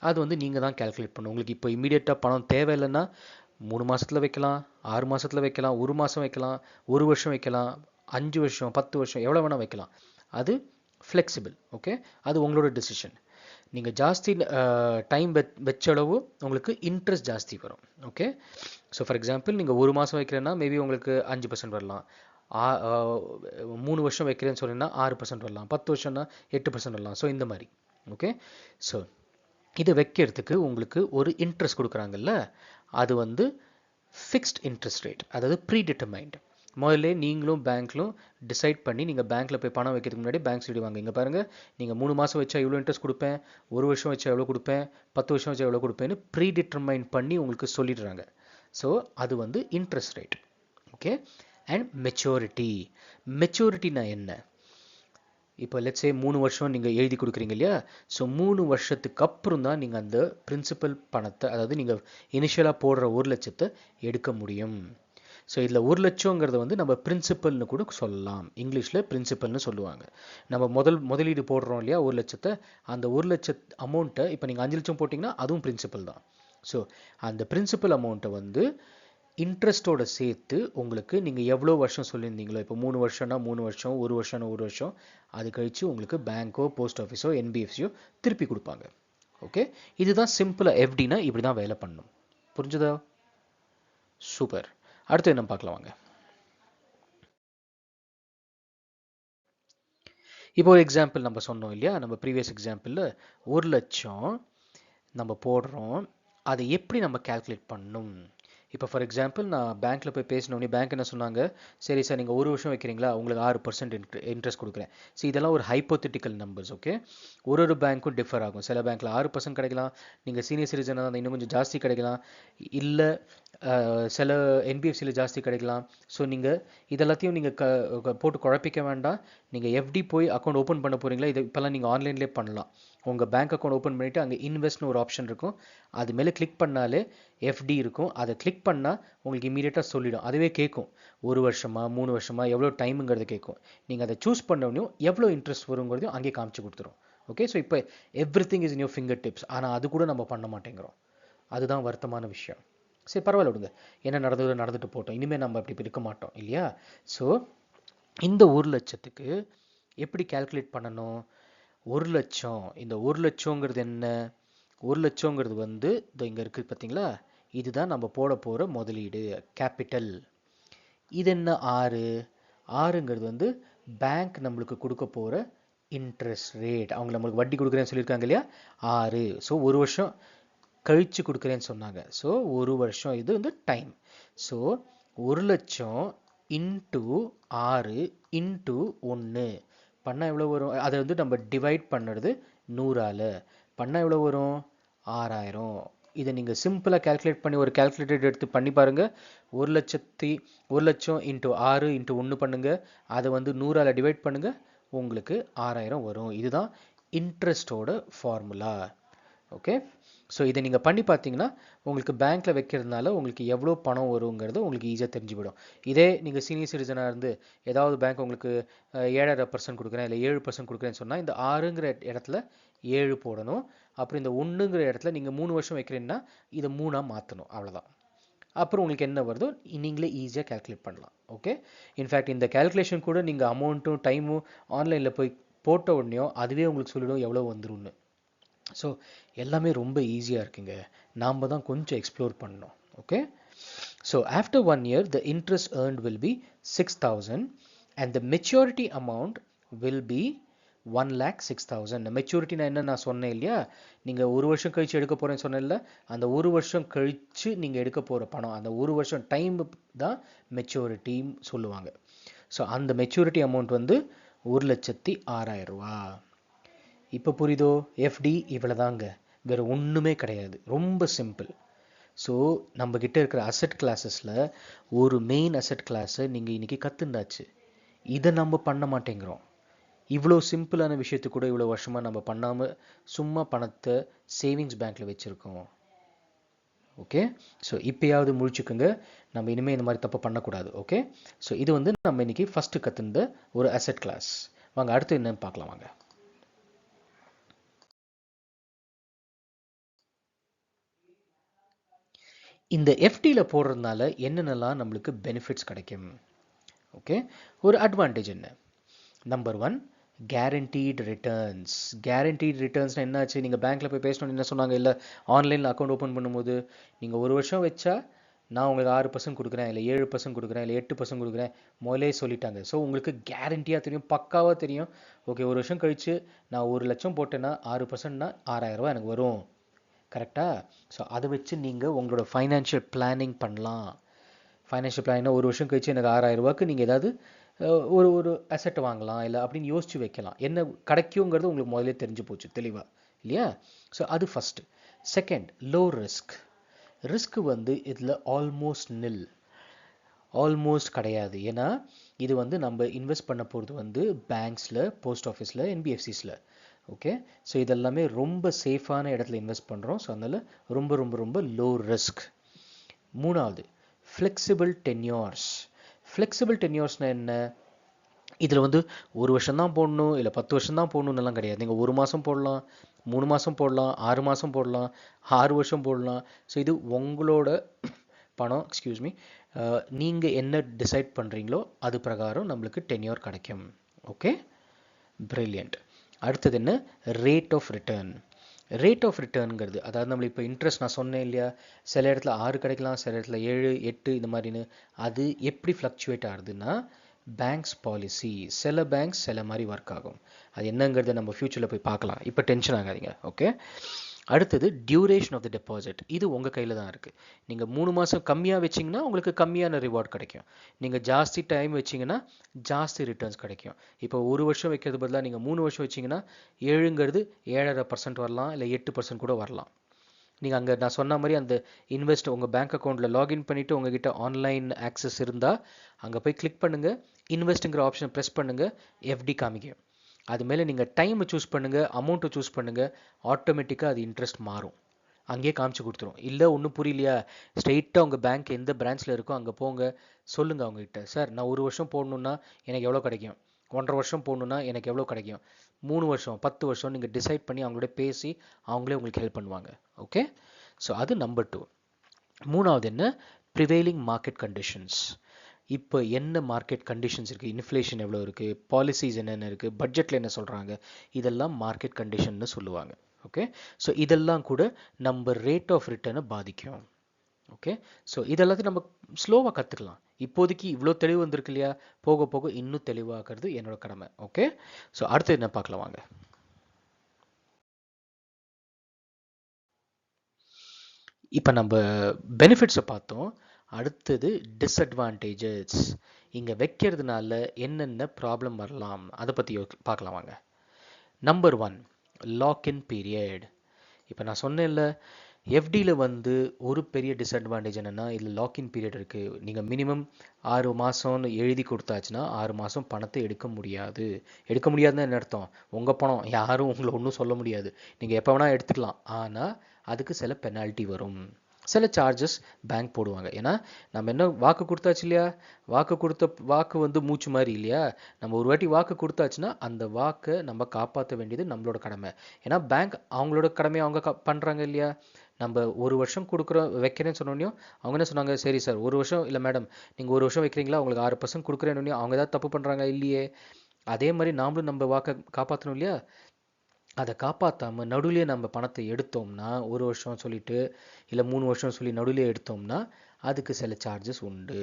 அது வந்து நீங்கள் தான் கேல்குலேட் பண்ணணும். உங்களுக்கு இப்போ இமீடியட்டாக பணம் தேவையில்லைன்னா 3 மாதத்தில் வைக்கலாம், 6 மாதத்தில் வைக்கலாம், 1 மாதம் வைக்கலாம், 1 வருஷம் வைக்கலாம், 5 வருஷம், 10 வருஷம், எவ்வளோ வேணால் வைக்கலாம். அது ஃப்ளெக்சிபிள். ஓகே, அது உங்களோட டிசிஷன். நீங்கள் ஜாஸ்தி டைம் வச்ச அளவு உங்களுக்கு இன்ட்ரெஸ்ட் ஜாஸ்தி வரும். ஓகே, ஸோ ஃபார் எக்ஸாம்பிள் நீங்கள் 1 மாதம் வைக்கிறேன்னா மேபி உங்களுக்கு 5% வரலாம். 3 வருஷம் வைக்கிறேன்னு சொன்னீங்கன்னா 6% வரலாம். 10 வருஷம்னா 8% வரலாம். ஸோ இந்த மாதிரி. ஓகே, ஸோ இதை வைக்கிறதுக்கு உங்களுக்கு ஒரு இன்ட்ரெஸ்ட் கொடுக்குறாங்கல்ல, அது வந்து ஃபிக்ஸ்ட் இன்ட்ரெஸ்ட் ரேட், அதாவது ப்ரீடிட்டர்மைண்ட். முதல்ல நீங்களும் பேங்க்லும் டிசைட் பண்ணி நீங்கள் பேங்க்கில் போய் பணம் வைக்கிறதுக்கு முன்னாடி பேங்க் சொல்லிடுவாங்க, இங்கே பாருங்கள் நீங்கள் 3 மாதம் வச்சா இவ்வளோ இன்ட்ரெஸ்ட் கொடுப்பேன், 1 வருஷம் வச்சா எவ்வளோ கொடுப்பேன், 10 வருஷம் வச்சா எவ்வளோ கொடுப்பேன்னு ப்ரீடிட்டர்மைண்ட் பண்ணி உங்களுக்கு சொல்லிடுறாங்க. ஸோ அது வந்து இன்ட்ரெஸ்ட் ரேட். ஓகே, அண்ட் மெச்சூரிட்டினா என்ன? இப்போ லெட்ஸே 3 வருஷம் நீங்கள் எழுதி கொடுக்குறீங்க இல்லையா, ஸோ 3 வருஷத்துக்கு அப்புறம் தான் நீங்கள் அந்த பிரின்சிபல் பணத்தை, அதாவது நீங்கள் இனிஷியலாக போடுற 1 லட்சத்தை எடுக்க முடியும். ஸோ இதில் 1 லட்சங்கிறத வந்து நம்ம பிரின்சிபல்னு கூட சொல்லலாம். இங்கிலீஷில் பிரின்சிபல்னு சொல்லுவாங்க. நம்ம முதலீடு போடுறோம் இல்லையா 1 லட்சத்தை, அந்த 1 லட்ச அமௌண்ட்டை இப்போ நீங்கள் 5 லட்சம் போட்டிங்கன்னா அதுவும் பிரின்சிபல் தான். ஸோ அந்த பிரின்சிபல் அமௌண்ட்டை வந்து இன்ட்ரெஸ்ட்டோட சேர்த்து உங்களுக்கு நீங்கள் எவ்வளோ வருஷம் சொல்லியிருந்தீங்களோ, இப்போ 3 வருஷம்னா 3 வருஷம், 1 வருஷம்னா 1 வருஷம், அது கழித்து உங்களுக்கு பேங்க்கோ போஸ்ட் ஆஃபீஸோ என்பிஎஃப்சியோ திருப்பி கொடுப்பாங்க. ஓகே, இதுதான் சிம்பிளாக எஃப்டினா இப்படி தான் வேலை பண்ணணும். புரிஞ்சுதா? சூப்பர். அடுத்து என்ன பார்க்கலாம் வாங்க. இப்போ ஒரு எக்ஸாம்பிள் நம்ம சொன்னோம் இல்லையா, நம்ம ப்ரீவியஸ் எக்ஸாம்பிளில் 1 லட்சம் நம்ம போடுறோம், அதை எப்படி நம்ம கால்குலேட் பண்ணணும். இப்போ ஃபார் எக்ஸாம்பிள் நான் பேங்க்கில் போய் பேசினோடனே பேங்க் என்ன சொன்னாங்க, சரி சார் நீங்கள் 1 வருஷம் வைக்கிறீங்களா, உங்களுக்கு 6% இன்ட்ரெஸ்ட் கொடுக்குறேன். ஸோ இதெல்லாம் ஒரு ஹைப்போதெட்டிக்கல் நம்பர்ஸ். ஓகே, ஒரு பேங்க்கும் டிஃபர் ஆகும். சில பேங்க்கில் 6% கிடைக்கலாம், நீங்கள் சீனியர் சிட்டிசனாக இருந்தால் இன்னும் கொஞ்சம் ஜாஸ்தி கிடைக்கலாம், இல்லை சில என்பிஎஃப்சியில் ஜாஸ்தி கிடைக்கலாம். ஸோ நீங்கள் இதெல்லாத்தையும் நீங்கள் போட்டு குழப்பிக்க வேண்டாம். நீங்கள் எஃப்டி போய் அக்கௌண்ட் ஓப்பன் பண்ண போகிறீங்களா, இது இப்போல்லாம் நீங்கள் ஆன்லைன்லேயே பண்ணலாம். உங்கள் பேங்க் அக்கௌண்ட் ஓப்பன் பண்ணிவிட்டு அங்கே இன்வெஸ்ட்னு ஒரு ஆப்ஷன் இருக்கும், அது மேலே கிளிக் பண்ணாலே எஃப்டி இருக்கும். அதை கிளிக் பண்ணால் உங்களுக்கு இமீடியட்டாக சொல்லிடும். அதுவே கேட்கும் 1 வருஷமா 3 வருஷமா எவ்வளோ டைமுங்கிறது கேட்கும். நீங்கள் அதை சூஸ் பண்ணவனையும் எவ்வளோ இன்ட்ரெஸ்ட் வருங்கிறதையும் அங்கேயே காமிச்சு கொடுத்துரும். ஓகே, ஸோ இப்போ every thing is in your finger tips. ஆனால் அது கூட நம்ம பண்ண மாட்டேங்கிறோம். அதுதான் வருத்தமான விஷயம். சரி பரவாயில்ல விடுங்க, என்ன நடந்துட்டு போட்டோம், இனிமேல் நம்ம அப்படி இருக்க மாட்டோம் இல்லையா. ஸோ இந்த 1 லட்சத்துக்கு எப்படி கால்குலேட் பண்ணணும்? 1 லட்சம், இந்த 1 லட்சங்கிறது என்ன? 1 லட்சங்கிறது வந்து இங்கே இருக்குது பார்த்தீங்களா, இதுதான் நம்ம போட போகிற முதலீடு, கேபிட்டல். இது என்ன 6ங்கிறது வந்து பேங்க் நம்மளுக்கு கொடுக்க போகிற இன்ட்ரெஸ்ட் ரேட். அவங்க நம்மளுக்கு வட்டி கொடுக்குறேன்னு சொல்லியிருக்காங்க இல்லையா, 6. ஸோ 1 வருஷம் கழிச்சு கொடுக்குறேன்னு சொன்னாங்க. ஸோ 1 வருஷம் இது வந்து டைம். ஸோ 1 லட்சம் இன்ட்டு 6 இன்ட்டு 1 பண்ணால் எவ்வளோ வரும்? அதை வந்து நம்ம டிவைட் பண்ணுறது 100ஆல் பண்ணால் எவ்வளோ வரும்? 6000. இதை நீங்கள் சிம்பிளாக கால்குலேட் பண்ணி ஒரு கால்குலேட்டர் எடுத்து பண்ணி பாருங்கள். 1 லட்சம் இன்ட்டு 6 இன்ட்டு 1 பண்ணுங்கள், அதை வந்து 100ஆல் டிவைட் பண்ணுங்கள், உங்களுக்கு 6000 வரும். இதுதான் இன்ட்ரெஸ்டோட ஃபார்முலா. ஓகே, ஸோ இதை நீங்கள் பண்ணி பார்த்தீங்கன்னா உங்களுக்கு பேங்க்கில் வைக்கிறதுனால உங்களுக்கு எவ்வளோ பணம் வருங்கிறது உங்களுக்கு ஈஸியாக தெரிஞ்சுவிடும். இதே நீங்கள் சீனியர் சிட்டிசனாக இருந்து ஏதாவது பேங்க் உங்களுக்கு 7.5% கொடுக்குறேன் இல்லை 7% கொடுக்குறேன்னு சொன்னால் இந்த 6ங்கிற இடத்துல 7 போடணும். அப்புறம் இந்த 1ங்கிற இடத்துல நீங்கள் 3 வருஷம் வைக்கிறீங்கன்னா இதை 3ஆக மாற்றணும், அவ்வளோதான். அப்புறம் உங்களுக்கு என்ன வருதோ நீங்களே ஈஸியாக கால்குலேட் பண்ணலாம். ஓகே, இன்ஃபேக்ட் இந்த கால்குலேஷன் கூட நீங்கள் அமௌண்ட்டும் டைமும் ஆன்லைனில் போய் போட்ட உடனேயும் அதுவே உங்களுக்கு சொல்லிடும் எவ்வளோ வந்துரும்னு. ஸோ எல்லாமே ரொம்ப ஈஸியாக இருக்குங்க, நாம் தான் கொஞ்சம் எக்ஸ்ப்ளோர் பண்ணணும். Okay, so after 1 year the interest earned will be 6,000 and the maturity amount will be 1,06,000. Maturity நான் என்ன நான் சொன்னேன் இல்லையா, நீங்கள் 1 வருஷம் கழிச்சு எடுக்க போகிறேன்னு சொன்னேன்ல, அந்த 1 வருஷம் கழித்து நீங்கள் எடுக்க போகிற பணம், அந்த 1 வருஷம் டைம் தான் மெச்சூரிட்டின்னு சொல்லுவாங்க. ஸோ அந்த மெச்சூரிட்டி அமௌண்ட் வந்து 1,06,000 ரூபா. இப்போ புரியுதோ? எஃப்டி இவ்வளோதாங்க, வேறு ஒன்றுமே கிடையாது. ரொம்ப சிம்பிள். ஸோ நம்மக்கிட்ட இருக்கிற அசெட் கிளாஸஸில் ஒரு மெயின் அசெட் கிளாஸை நீங்கள் இன்றைக்கி கற்றுண்டாச்சு. இதை நம்ம பண்ண மாட்டேங்கிறோம். இவ்வளோ சிம்பிளான விஷயத்தை கூட இவ்வளோ வருஷமாக நம்ம பண்ணாமல் சும்மா பணத்தை சேவிங்ஸ் பேங்க்கில் வச்சுருக்கோம். ஓகே, ஸோ இப்போயாவது முழிச்சுக்குங்க, நம்ம இனிமேல் இந்த மாதிரி தப்பு பண்ணக்கூடாது. ஓகே, ஸோ இது வந்து நம்ம இன்றைக்கி ஃபஸ்ட்டு கற்றுந்த ஒரு அசெட் கிளாஸ். வாங்க அடுத்து என்னன்னு பார்க்கலாம். வாங்க. இந்த எஃப்டியில் போடுறதுனால என்னென்னலாம் நம்மளுக்கு பெனிஃபிட்ஸ் கிடைக்கும்? ஓகே, ஒரு அட்வான்டேஜ் என்ன? Number 1, guaranteed returns. கேரண்டீட் ரிட்டர்ன்ஸ்னால் என்னாச்சு? நீங்கள் பேங்க்கில் போய் பேசணும்னு என்ன சொன்னாங்க? இல்லை ஆன்லைனில் அக்கௌண்ட் ஓப்பன் பண்ணும்போது நீங்கள் ஒரு வருஷம் வச்சா நான் உங்களுக்கு 6% கொடுக்குறேன், இல்லை 7% கொடுக்குறேன், இல்லை 8% கொடுக்குறேன், முதலே சொல்லிட்டாங்க. ஸோ உங்களுக்கு கேரண்டியாக தெரியும், பக்காவாக தெரியும். ஓகே, ஒரு வருஷம் கழித்து நான் 1 லட்சம் போட்டேன்னா 6%னா 6000 ரூபா எனக்கு வரும். கரெக்டாக? ஸோ அதை வச்சு நீங்கள் உங்களோட ஃபைனான்ஷியல் பிளானிங் பண்ணலாம். ஃபைனான்ஷியல் பிளானிங்னா ஒரு வருஷம் கழிச்சு எனக்கு 6000 ரூபாய்க்கு நீங்கள் ஏதாவது ஒரு அசெட் வாங்கலாம் இல்லை அப்படின்னு யோசிச்சு வைக்கலாம். என்ன கிடைக்குங்கிறது உங்களுக்கு முதலே தெரிஞ்சு போச்சு தெளிவாக, இல்லையா? ஸோ அது first. Second, low risk. Risk வந்து இதில் ஆல்மோஸ்ட் நில், ஆல்மோஸ்ட் கிடையாது. ஏன்னா இது வந்து நம்ம இன்வெஸ்ட் பண்ண போகிறது வந்து பேங்க்ஸில், போஸ்ட் ஆஃபீஸில், என்பிஎஃப்சிஸில். ஓகே, ஸோ இதெல்லாமே ரொம்ப சேஃபான இடத்துல இன்வெஸ்ட் பண்ணுறோம். ஸோ அதனால் ரொம்ப ரொம்ப ரொம்ப லோ ரிஸ்க். மூணாவது, ஃப்ளெக்சிபிள் டென்யூர்ஸ். ஃப்ளெக்சிபிள் டென்யூர்ஸ்னால் என்ன? இதில் வந்து ஒரு வருஷம் தான் போடணும், இல்லை 10 வருஷம் தான் போடணுன்னெல்லாம் கிடையாது. நீங்கள் 1 மாதம் போடலாம், 3 மாதம் போடலாம், 6 மாதம் போடலாம், 6 வருஷம் போடலாம். ஸோ இது உங்களோட பணம், எக்ஸ்கியூஸ் மீ, நீங்கள் என்ன டிசைட் பண்ணுறீங்களோ அது பிரகாரம் நம்மளுக்கு டென்யூர் கிடைக்கும். Okay, brilliant. அடுத்தது என்ன? Rate of return. Rate of ரிட்டர்னுங்கிறது, அதாவது நம்ம இப்போ இன்ட்ரெஸ்ட் நான் சொன்னேன் இல்லையா, சில இடத்துல 6 கிடைக்கலாம், சில இடத்துல 7, 8 இந்த மாதிரின்னு. அது எப்படி ஃப்ளக்சுவேட் ஆகுதுன்னா பேங்க்ஸ் பாலிசி. சில பேங்க்ஸ் சில மாதிரி ஒர்க் ஆகும். அது என்னங்கிறத நம்ம ஃப்யூச்சரில் போய் பார்க்கலாம். இப்போ டென்ஷன் ஆகாதீங்க. ஓகே, அடுத்தது டியூரேஷன் ஆஃப் த டெபாசிட். இது உங்கள் கையில் தான் இருக்குது. நீங்கள் 3 மாதம் கம்மியாக வச்சிங்கன்னா உங்களுக்கு கம்மியான ரிவார்ட் கிடைக்கும். நீங்கள் ஜாஸ்தி டைம் வச்சிங்கன்னா ஜாஸ்தி ரிட்டர்ன்ஸ் கிடைக்கும். இப்போ 1 வருஷம் வைக்கிறது பதிலாக நீங்கள் 3 வருஷம் வச்சிங்கன்னா 7ங்கிறது 7.5% வரலாம், இல்லை 8% கூட வரலாம். நீங்கள் அங்கே நான் சொன்ன மாதிரி அந்த இன்வெஸ்ட் உங்கள் பேங்க் அக்கௌண்ட்டில் லாகின் பண்ணிவிட்டு உங்ககிட்ட ஆன்லைன் ஆக்சஸ் இருந்தால் அங்கே போய் கிளிக் பண்ணுங்கள், இன்வெஸ்ட்டுங்கிற ஆப்ஷனை ப்ரெஸ் பண்ணுங்கள், எஃப்டி காமிக்கும். அது மேலே நீங்கள் டைமை சூஸ் பண்ணுங்கள், அமௌண்ட்டை சூஸ் பண்ணுங்கள், ஆட்டோமேட்டிக்காக அது இன்ட்ரெஸ்ட் மாறும். அங்கேயே காமிச்சு கொடுத்துரும். இல்லை ஒன்றும் புரியலையா, ஸ்ட்ரெயிட்டாக உங்கள் பேங்க் எந்த பிரான்ச்சில் இருக்கோ அங்கே போங்க, சொல்லுங்கள் அவங்ககிட்ட, சார் நான் 1 வருஷம் போடணுன்னா எனக்கு எவ்வளோ கிடைக்கும், 1.5 வருஷம் போடணுன்னா எனக்கு எவ்வளோ கிடைக்கும், 3 வருஷம் 10 வருஷம் நீங்கள் டிசைட் பண்ணி அவங்களோட பேசி அவங்களே உங்களுக்கு ஹெல்ப் பண்ணுவாங்க. ஓகே, ஸோ அது நம்பர் 2. மூணாவது என்ன? Prevailing market conditions. இப்போ என்ன மார்க்கெட் கண்டிஷன்ஸ் இருக்குது, இன்ஃப்ளேஷன் எவ்வளோ இருக்குது, பாலிசிஸ் என்னென்ன இருக்குது, பட்ஜெட்டில் என்ன சொல்கிறாங்க, இதெல்லாம் மார்க்கெட் கண்டிஷன்னு சொல்லுவாங்க. ஓகே, ஸோ இதெல்லாம் கூட நம்ம ரேட் ஆஃப் ரிட்டர்னை பாதிக்கும். ஓகே, ஸோ இதெல்லாத்தையும் நம்ம ஸ்லோவாக கற்றுக்கலாம். இப்போதைக்கு இவ்வளோ தெளிவு வந்திருக்கு இல்லையா, போக போக இன்னும் தெளிவாகிறது என்னோட கடமை. ஓகே, ஸோ அடுத்து என்ன பார்க்கலாம் வாங்க. இப்போ நம்ம பெனிஃபிட்ஸை பார்த்தோம். அடுத்தது டிஸ்அட்வான்டேஜஸ். இங்கே வைக்கிறதுனால என்னென்ன ப்ராப்ளம் வரலாம் அதை பற்றி பார்க்கலாம் வாங்க. Number 1, login period. இப்போ நான் சொன்னேன்ல, எஃப்டியில் வந்து ஒரு பெரிய டிஸ்அட்வான்டேஜ் என்னென்னா இதில் லாக்இன் பீரியட் இருக்குது. நீங்கள் மினிமம் 6 மாதம்னு எழுதி கொடுத்தாச்சுன்னா 6 மாதம் பணத்தை எடுக்க முடியாது. எடுக்க முடியாதுன்னு என்ன அர்த்தம்? உங்கள் பணம், யாரும் உங்களை ஒன்றும் சொல்ல முடியாது. நீங்கள் எப்போ வேணால் எடுத்துக்கலாம். ஆனால் அதுக்கு சில பெனால்ட்டி வரும், சில சார்ஜஸ் பேங்க் போடுவாங்க. ஏன்னா நம்ம என்ன வாக்கு கொடுத்தாச்சு இல்லையா, வாக்கு வந்து மூச்சு மாதிரி இல்லையா. நம்ம ஒரு வாட்டி வாக்கு கொடுத்தாச்சுன்னா அந்த வாக்கை நம்ம காப்பாற்ற வேண்டியது நம்மளோட கடமை. ஏன்னா பேங்க் அவங்களோட கடமையை அவங்க பண்ணுறாங்க இல்லையா. நம்ம 1 வருஷம் வைக்கிறேன்னு சொன்னோன்னையும் அவங்க என்ன சொன்னாங்க, சரி சார் 1 வருஷம் இல்லை மேடம் நீங்கள் 1 வருஷம் வைக்கிறீங்களா, உங்களுக்கு 6% கொடுக்குறேன்னு அவங்க ஏதாவது தப்பு பண்ணுறாங்க இல்லையே. அதே மாதிரி நாமளும் நம்ம வாக்கை காப்பாற்றணும் இல்லையா. அதை காப்பாற்றாமல் நடுவுலேயே நம்ம பணத்தை எடுத்தோம்னா, 1 வருஷம் சொல்லிட்டு இல்லை 3 வருஷம் சொல்லி நடுவுலேயே எடுத்தோம்னா அதுக்கு சில சார்ஜஸ் உண்டு.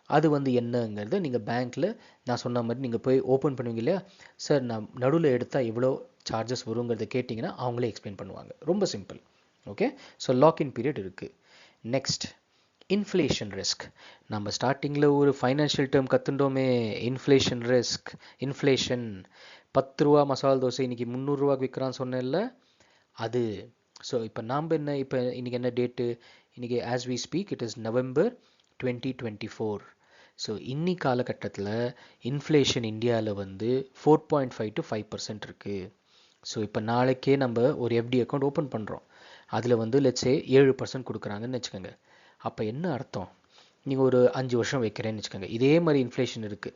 அது வந்து என்னங்கிறத நீங்கள் பேங்க்கில் நான் சொன்ன மாதிரி நீங்கள் போய் ஓப்பன் பண்ணுவீங்க இல்லையா, சார் நான் நடுவில் எடுத்தால் எவ்வளோ சார்ஜஸ் வருங்கிறத கேட்டிங்கன்னா அவங்களே எக்ஸ்பிளைன் பண்ணுவாங்க. ரொம்ப simple. Okay, so lock in period இருக்குது. Next, inflation risk. நம்ம ஸ்டார்டிங்கில் ஒரு ஃபைனான்ஷியல் டேர்ம் கற்றுண்டோமே, இன்ஃப்ளேஷன் ரிஸ்க். இன்ஃப்ளேஷன் 10 ரூபா மசாலா தோசை இன்றைக்கி 300 ரூபாய்க்கு விற்கிறான்னு சொன்னேன்ல, அது ஸோ இப்போ நாம் என்ன இப்போ இன்றைக்கி என்ன டேட்டு, இன்றைக்கி as we speak it is November 2024. So இன்னி காலகட்டத்தில் இன்ஃப்ளேஷன் இந்தியாவில் வந்து 4.5 to 5% இருக்குது. ஸோ இப்போ நாளைக்கே நம்ம ஒரு எஃப்டி அக்கௌண்ட் ஓப்பன் பண்ணுறோம், அதில் வந்து லெட்ஸே 7% கொடுக்குறாங்கன்னு வச்சுக்கோங்க. அப்போ என்ன அர்த்தம், நீங்கள் ஒரு 5 வருஷம் வைக்கிறேன்னு வச்சுக்கோங்க, இதே மாதிரி இன்ஃப்ளேஷன் இருக்குது.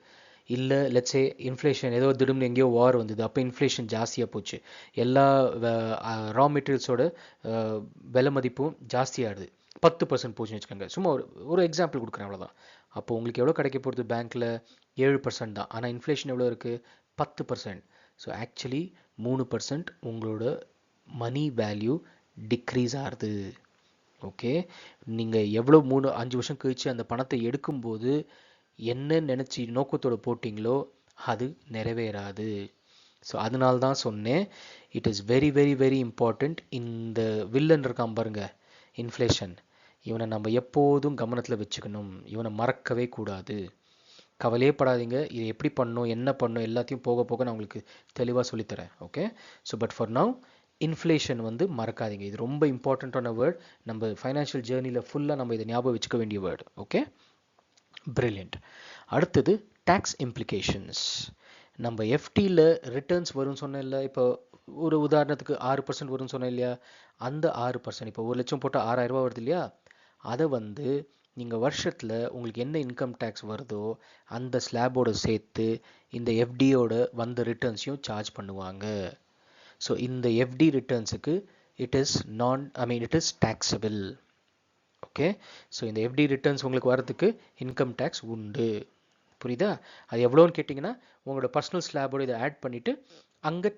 இல்லை லெட்ஸே இன்ஃப்ளேஷன் ஏதோ திடீர்னு எங்கேயோ வார் வந்தது, அப்போ இன்ஃப்ளேஷன் ஜாஸ்தியாக போச்சு, எல்லா ரா மெட்டீரியல்ஸோட விலை மதிப்பும் ஜாஸ்தியாகிடுது, 10% போச்சுன்னு வச்சுக்கோங்க. சும்மா ஒரு எக்ஸாம்பிள் கொடுக்குறேன், அவ்வளோதான். அப்போ உங்களுக்கு எவ்வளோ கிடைக்க போகிறது பேங்க்கில்? 7% தான். ஆனால் இன்ஃப்ளேஷன் எவ்வளோ இருக்குது? 10%. ஸோ ஆக்சுவலி 3% உங்களோட மணி வேல்யூ டிக்ரீஸ் ஆகுது. ஓகே, நீங்கள் எவ்வளோ 3-5 வருஷம் கழிச்சு அந்த பணத்தை எடுக்கும்போது என்ன நினச்சி நோக்கத்தோடு போட்டிங்களோ அது நிறைவேறாது. ஸோ அதனால தான் சொன்னேன், it is very very very important. இந்த வில்லன் இருக்கான் பாருங்க, இன்ஃப்ளேஷன், இவனை நம்ம எப்போதும் கவனத்தில் வச்சுக்கணும், இவனை மறக்கவே கூடாது. கவலையே படாதீங்க, இது எப்படி பண்ணணும் என்ன பண்ணணும் எல்லாத்தையும் போக போக நான் உங்களுக்கு தெளிவாக சொல்லித்தரேன். Okay, so but for now inflation வந்து மறக்காதீங்க, இது ரொம்ப இம்பார்ட்டண்ட்டான வேர்ட். நம்ம ஃபைனான்ஷியல் ஜேர்னியில் ஃபுல்லாக நம்ம இதை ஞாபகம் வச்சுக்க வேண்டிய வேர்டு. Okay, brilliant. அடுத்தது டேக்ஸ் இம்ப்ளிகேஷன்ஸ். நம்ம எஃப்டியில் ரிட்டர்ன்ஸ் வரும்னு சொன்னேன் இல்லை, இப்போ ஒரு உதாரணத்துக்கு 6% வரும்னு சொன்னேன் இல்லையா, அந்த 6% இப்போ 1 லட்சம் போட்டால் 6,000 ரூபா வருது இல்லையா, அதை வந்து நீங்கள் வருஷத்தில் உங்களுக்கு என்ன இன்கம் டேக்ஸ் வருதோ அந்த ஸ்லாபோடு சேர்த்து இந்த எஃப்டியோட வந்த ரிட்டர்ன்ஸையும் சார்ஜ் பண்ணுவாங்க. ஸோ இந்த எஃப்டி ரிட்டர்ன்ஸுக்கு it is taxable. Okay, so இந்த எஃப்டி ரிட்டர்ன்ஸ் உங்களுக்கு வரதுக்கு இன்கம் டேக்ஸ் உண்டு. புரியுதா? அது எவ்வளோன்னு கேட்டிங்கன்னா உங்களோட பர்சனல் ஸ்லாபோடு இதை ஆட் பண்ணிவிட்டு அங்கே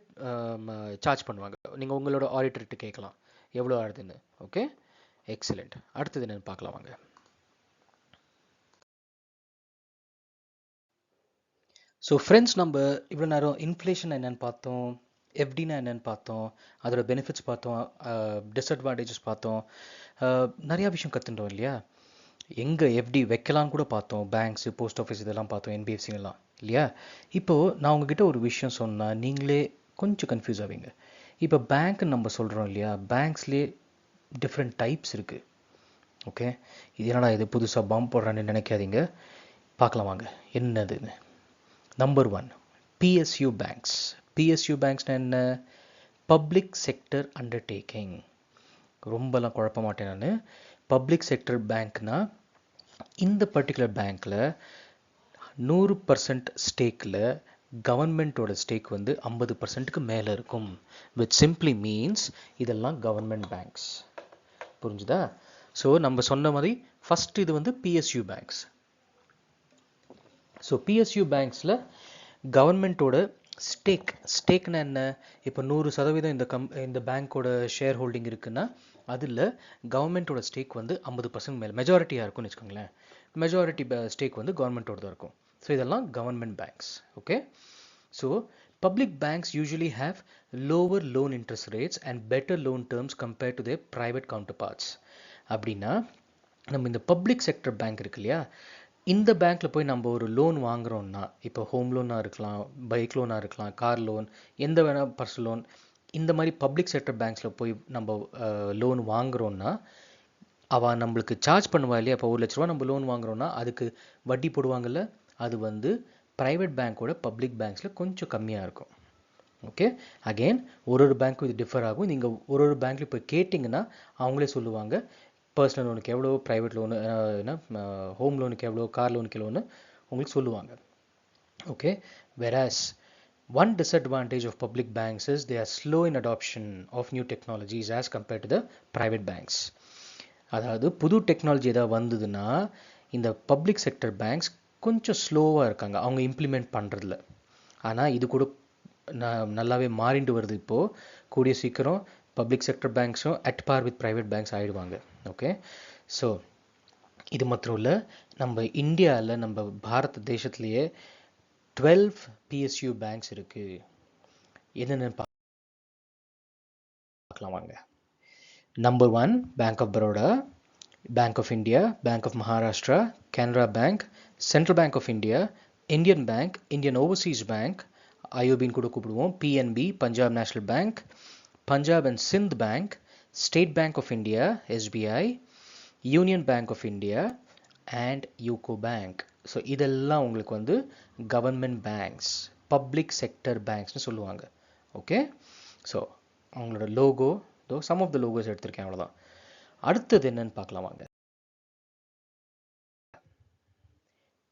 சார்ஜ் பண்ணுவாங்க. நீங்கள் உங்களோட ஆடிட்டர்கிட்ட கேட்கலாம் எவ்வளோ ஆகுதுன்னு. Okay, excellent. அடுத்தது என்னென்னு பார்க்கலாம் வாங்க. ஸோ ஃப்ரெண்ட்ஸ், நம்ம இவ்வளோ நேரம் இன்ஃப்ளேஷன் என்னென்னு பார்த்தோம், எஃப்டினா என்னென்னு பார்த்தோம், அதோட பெனிஃபிட்ஸ் பார்த்தோம், டிஸ்அட்வான்டேஜஸ் பார்த்தோம், நிறையா விஷயம் கற்றுட்டோம் இல்லையா. எங்கே எஃப்டி வைக்கலான்னு கூட பார்த்தோம், பேங்க்ஸு, போஸ்ட் ஆஃபீஸ் இதெல்லாம் பார்த்தோம், என்பிஎஃப்சிங்கெல்லாம் இல்லையா. இப்போது நான் உங்ககிட்ட ஒரு விஷயம் சொன்னால் நீங்களே கொஞ்சம் கன்ஃபியூஸ் ஆவீங்க. இப்போ பேங்க்னு நம்ம சொல்கிறோம் இல்லையா, பேங்க்ஸ்லேயே டிஃப்ரெண்ட் டைப்ஸ் இருக்குது. ஓகே, இது என்னடா இது புதுசாக பாம்பு போடுறான்னு நினைக்காதீங்க, பார்க்கலாம் வாங்க என்னதுன்னு. Number 1, PSU banks. பிஎஸ்யூ பேங்க்ஸ்னால் என்ன? Public sector undertaking. ரொம்பலாம் குழப்ப மாட்டேன் நான். பப்ளிக் செக்டர் பேங்க்னால் இந்த பர்டிகுலர் பேங்க்கில் 100% ஸ்டேக்கில் கவர்மெண்ட்டோட ஸ்டேக் வந்து 50%க்கு மேலே இருக்கும். விச் சிம்பிளி மீன்ஸ் இதெல்லாம் கவர்மெண்ட் பேங்க்ஸ். புரிஞ்சுதா? ஸோ நம்ம சொன்ன மாதிரி ஃபஸ்ட் இது வந்து பிஎஸ்யூ பேங்க்ஸ். ஸோ பிஎஸ்யூ பேங்க்ஸில் கவர்மெண்ட்டோட ஸ்டேக்னா என்ன? இப்போ 100% இந்த பேங்க்கோட ஷேர் ஹோல்டிங் இருக்குன்னா அதில் கவர்மெண்ட்டோட ஸ்டேக் வந்து 50% மேலே மெஜாரிட்டியாக இருக்கும்னு வச்சுக்கோங்களேன். மெஜாரிட்டி ஸ்டேக் வந்து கவர்மெண்ட்டோட தான் இருக்கும். ஸோ இதெல்லாம் government banks. Okay, so public banks usually have lower loan interest rates and better loan terms compared to their private counterparts. அப்படின்னா நம்ம இந்த பப்ளிக் செக்டர் பேங்க் இருக்கு இல்லையா, இந்த பேங்க்கில் போய் நம்ம ஒரு லோன் வாங்குகிறோன்னா, இப்போ ஹோம் லோனாக இருக்கலாம், பைக் லோனாக இருக்கலாம், கார் லோன், எந்த வேணால் பர்சனல் லோன், இந்த மாதிரி பப்ளிக் செக்டர் பேங்க்ஸில் போய் நம்ம லோன் வாங்குகிறோன்னா அவள் நம்மளுக்கு சார்ஜ் பண்ணுவா இல்லையா. இப்போ 1 லட்ச ரூபா நம்ம லோன் வாங்குகிறோன்னா அதுக்கு வட்டி போடுவாங்கள்ல, அது வந்து ப்ரைவேட் பேங்க்கோட பப்ளிக் பேங்க்ஸில் கொஞ்சம் கம்மியாக இருக்கும். ஓகே, அகெயின் ஒரு பேங்க்கும் இது டிஃபர் ஆகும். நீங்கள் ஒரு பேங்க்லேயும் போய் கேட்டிங்கன்னா அவங்களே சொல்லுவாங்க பர்சனல் லோனுக்கு எவ்வளோ, ப்ரைவேட் லோனு ஹோம் லோனுக்கு எவ்வளோ, கார் லோனுக்கு எவ்வளோன்னு உங்களுக்கு சொல்லுவாங்க. Okay, வெராஸ் one disadvantage of public banks is they are slow in adoption of new technologies as compared to the private banks. அதாவது புது டெக்னாலஜி ஏதாவது வந்ததுன்னா இந்த பப்ளிக் செக்டர் பேங்க்ஸ் கொஞ்சம் ஸ்லோவாக இருக்காங்க அவங்க இம்ப்ளிமெண்ட் பண்ணுறதுல. ஆனால் இது கூட நல்லாவே மாறிண்டு வருது. இப்போது கூடிய சீக்கிரம் பப்ளிக் செக்டர் பேங்க்ஸும் at par with private banks ஆகிடுவாங்க. ஓகே, ஸோ இது மாத்திரம் இல்லை, நம்ம இந்தியாவில் நம்ம பாரத தேசத்துலேயே 12 PSU பேங்க்ஸ் இருக்குது. என்னென்னு பார்க்கலாம் வாங்க. Number 1 bank of Baroda, bank of India, bank of Maharashtra, Canara bank, central bank of India, Indian bank, Indian overseas bank, ஐஓபின்னு கூட கூப்பிடுவோம், PNB, Punjab national bank, Punjab and Sind bank, State Bank of India, SBI, Union Bank of India and UCO Bank. So இதெல்லாம் உங்களுக்கு வந்து கவர்மெண்ட் பேங்க்ஸ், பப்ளிக் செக்டர் பேங்க்ஸ்னு சொல்லுவாங்க. ஓகே, ஸோ அவங்களோட logo, some of the logos எடுத்திருக்கேன், அவ்வளோதான். அடுத்தது என்னன்னு பார்க்கலாம் வாங்க.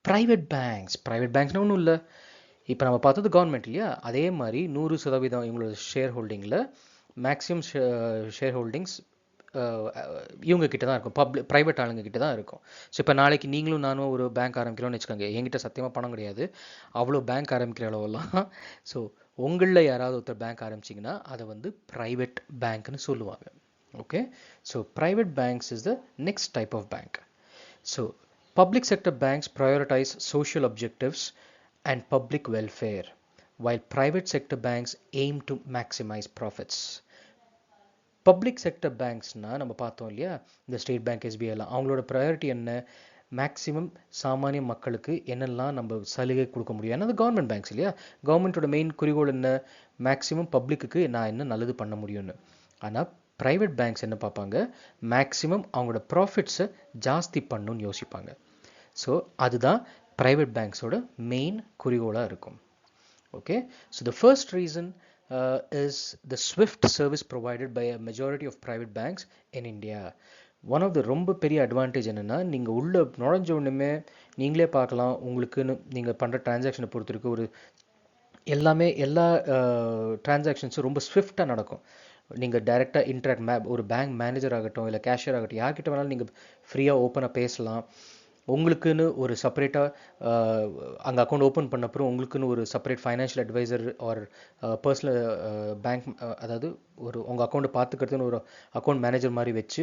ப்ரைவேட் பேங்க்ஸ்னால் ஒன்றும் இல்லை, இப்போ நம்ம பார்த்தது கவர்மெண்ட் இல்லையா, அதே மாதிரி 100% இவங்களோட ஷேர் ஹோல்டிங்கில் மேக்ஸிமம் ஷேர் ஹோல்டிங்ஸ் இவங்க கிட்ட தான் இருக்கும், ப்ரைவேட் ஆளுங்க கிட்ட தான் இருக்கும். ஸோ இப்போ நாளைக்கு நீங்களும் நானும் ஒரு பேங்க் ஆரம்பிக்கிறோம்னு வச்சுக்கோங்க, என்கிட்ட சத்தியமாக பணம் கிடையாது, அவ்வளோ பேங்க் ஆரம்பிக்கிற அளவெல்லாம். ஸோ உங்களில் யாராவது ஒருத்தர் பேங்க் ஆரம்பிச்சிங்கன்னா அதை வந்து ப்ரைவேட் பேங்க்னு சொல்லுவாங்க. Okay, so private banks is the next type of bank. So public sector banks prioritize social objectives and public welfare, while private sector banks aim to maximize profits. Public sector பேங்க்ஸ்னால் நம்ம பார்த்தோம் இல்லையா, இந்த ஸ்டேட் பேங்க், எஸ்பிஐ எல்லாம் அவங்களோட ப்ரையாரிட்டி என்ன, மேக்ஸிமம் சாமானிய மக்களுக்கு என்னெல்லாம் நம்ம சலுகை கொடுக்க முடியும். ஏன்னா அது கவர்மெண்ட் பேங்க்ஸ் இல்லையா, கவர்மெண்ட்டோட மெயின் குறிக்கோள் என்ன, மேக்ஸிமம் பப்ளிக்கு நான் என்ன நல்லது பண்ண முடியும்னு. ஆனால் ப்ரைவேட் பேங்க்ஸ் என்ன பார்ப்பாங்க, மேக்ஸிமம் அவங்களோட ப்ராஃபிட்ஸை ஜாஸ்தி பண்ணணும்னு யோசிப்பாங்க. ஸோ அதுதான் ப்ரைவேட் பேங்க்ஸோட மெயின் குறிக்கோளாக இருக்கும். Okay, so the first reason is the swift service provided by a majority of private banks in India. One of the ரொம்ப பெரிய அட்வான்டேஜ் என்னென்னா, நீங்கள் உள்ள நுழைஞ்ச உடனே நீங்களே பார்க்கலாம், உங்களுக்குன்னு நீங்கள் பண்ணுற டிரான்சாக்ஷனை பொறுத்திருக்கு ஒரு எல்லா டிரான்சாக்ஷன்ஸும் ரொம்ப ஸ்விஃப்டாக நடக்கும். நீங்கள் டைரெக்டாக இன்ட்ராக்ட் ஒரு பேங்க் மேனேஜர் ஆகட்டும் இல்லை கேஷியர் ஆகட்டும், யார்கிட்ட வேணாலும் நீங்கள் ஃப்ரீயாக ஓப்பனாக பேசலாம். உங்களுக்குன்னு ஒரு செப்பரேட்டாக அங்கே அக்கௌண்ட் ஓப்பன் பண்ண அப்புறம் உங்களுக்குன்னு ஒரு separate financial advisor or personal bank, அதாவது உங்கள் அக்கௌண்ட்டை பார்த்துக்கிறதுன்னு ஒரு அக்கௌண்ட் மேனேஜர் மாதிரி வச்சு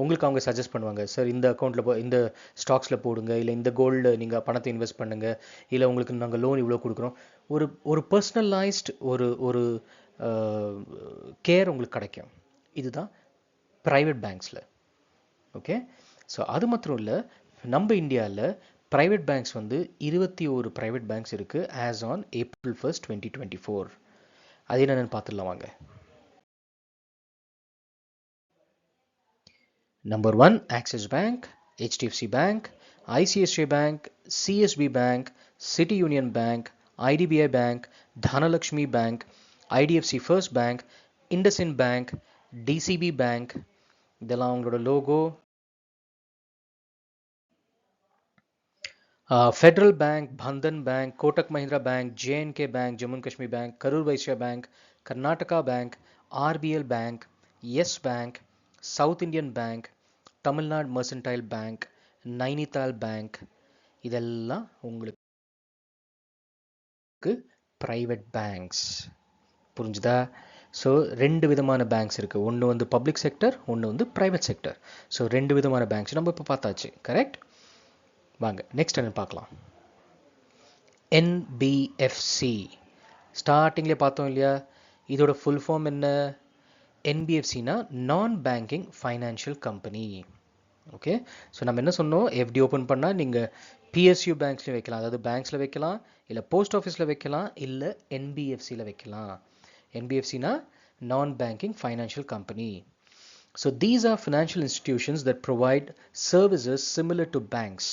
உங்களுக்கு அவங்க சஜஸ்ட் பண்ணுவாங்க. சார் இந்த அக்கௌண்ட்டில் இந்த ஸ்டாக்ஸில் போடுங்க, இல்லை இந்த கோல்டு நீங்கள் பணத்தை இன்வெஸ்ட் பண்ணுங்கள், இல்லை உங்களுக்கு நாங்கள் லோன் இவ்வளோ கொடுக்குறோம். ஒரு பர்சனலைஸ்ட் ஒரு கேர் உங்களுக்கு கிடைக்கும். இதுதான் ப்ரைவேட் பேங்க்ஸில். ஓகே, ஸோ அது மாத்திரம் இல்லை, நம்ம இந்தியாவில் ப்ரைவேட் பேங்க்ஸ் வந்து 21 ப்ரைவேட் பேங்க்ஸ் இருக்குது ஆஸ் ஆன் April 1st, 2024. அது என்னென்னு பார்த்துடலாம் வாங்க. Number 1 axis bank, HDFC bank, ICICI bank, CSB bank, city union bank, IDBI bank, Dhanalakshmi bank, IDFC first bank, IndusInd bank, DCB bank. இதெல்லாம் அவங்களோட logo. Federal Bank, Bandhan Bank, Kotak Mahindra Bank, J&K Bank, Jammu and Kashmir Bank, Karur Vysya Bank, Karnataka Bank, RBL Bank, Yes Bank, South Indian Bank, Tamil Nadu Mercantile Bank, Nainital Bank. இதெல்லாம் உங்களுக்கு ப்ரைவேட் பேங்க்ஸ். புரிஞ்சுதா? ஸோ 2 விதமான பேங்க்ஸ் இருக்குது, ஒன்று வந்து பப்ளிக் செக்டர், ஒன்று வந்து ப்ரைவேட் செக்டர். ஸோ 2 விதமான பேங்க்ஸ் நம்ம இப்போ பார்த்தாச்சு. கரெக்ட்? வாங்க நெக்ஸ்ட் என்ன பார்க்கலாம். NBFC ஸ்டார்டிங்லேயே பார்த்தோம் இல்லையா, இதோட ஃபுல் ஃபார்ம் என்ன? NBFCனா நான் banking financial company. Okay, so நம்ம என்ன சொன்னோம், FD ஓப்பன் பண்ணால் நீங்கள் PSU பேங்க்ஸ்லையும் வைக்கலாம், அதாவது பேங்க்ஸில் வைக்கலாம், இல்லை போஸ்ட் ஆஃபீஸில் வைக்கலாம், இல்லை NBFCயில் வைக்கலாம். NBFCனா நான் banking financial company. So these are financial institutions that provide services similar to banks,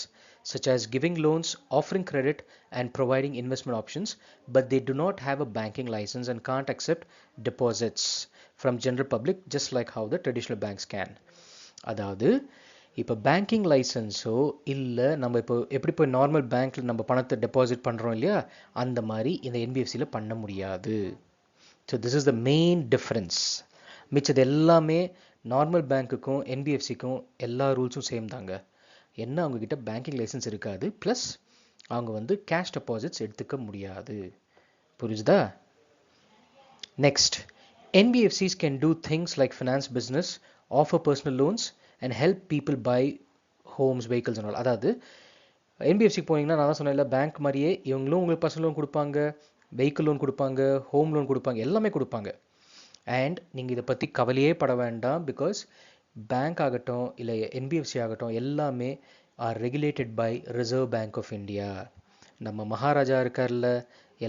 such as giving loans, offering credit, and providing investment options, but they do not have a banking license and can't accept deposits from general public, just like how the traditional banks can. அதாவது இப்போ பேங்கிங் லைசன்ஸோ இல்லை நம்ம இப்போ எப்படி போய் நார்மல் பேங்க்கில் நம்ம பணத்தை டெபாசிட் பண்ணுறோம் இல்லையா, அந்த மாதிரி இந்த NBFCயில் பண்ண முடியாது. So this is the main difference. மிச்சது எல்லாமே நார்மல் பேங்க்குக்கும் NBFCக்கும் எல்லா ரூல்ஸும் சேம் தாங்க. என்ன, அவங்கக்கிட்ட பேங்கிங் லைசன்ஸ் இருக்காது, ப்ளஸ் அவங்க வந்து கேஷ் டெபாசிட்ஸ் எடுத்துக்க முடியாது. புரிஞ்சுதா? Next, NBFCs can do things like finance business, offer personal loans and help people buy homes, vehicles and all. அதாவது NBFCக்கு போனீங்கன்னா நான் தான் சொன்னேன்ல, பேங்க் மாதிரியே இவங்களும் உங்களுக்கு பர்சனல் லோன் கொடுப்பாங்க, வெஹிக்கிள் லோன் கொடுப்பாங்க, ஹோம் லோன் கொடுப்பாங்க, எல்லாமே கொடுப்பாங்க. அண்ட் நீங்கள் இதை பற்றி கவலையே பட வேண்டாம், பிகாஸ் பேங்க் ஆகட்டும் இல்லை NBFC ஆகட்டும் எல்லாமே are regulated by Reserve Bank of India. நம்ம மகாராஜா இருக்கார்ல,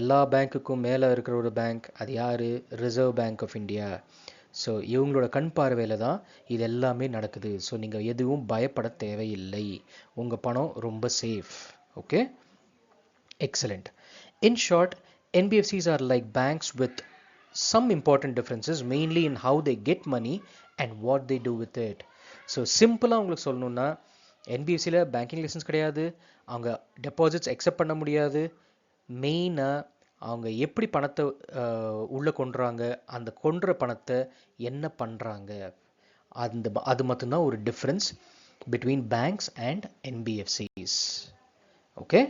எல்லா பேங்க்குக்கும் மேலே இருக்கிற ஒரு பேங்க், அது யார்? Reserve Bank of India. So இவங்களோட கண் பார்வையில் தான் இது எல்லாமே நடக்குது. ஸோ நீங்கள் எதுவும் பயப்பட தேவையில்லை. உங்கள் பணம் ரொம்ப safe. Okay, excellent. In short, NBFCs are like banks with some important differences, mainly in how they get money and what they do with it. So சிம்பிளாக உங்களுக்கு சொல்லணுன்னா, என்பிஎஃப்சியில் பேங்கிங் லைசன்ஸ் கிடையாது, அவங்க டெபாசிட்ஸ் அக்செப்ட் பண்ண முடியாது. மெயினாக அவங்க எப்படி பணத்தை உள்ளே கொண்டுறாங்க, அந்த கொண்டுற பணத்தை என்ன பண்ணுறாங்க, அது மட்டும்தான் ஒரு difference between banks and NBFCs. Okay,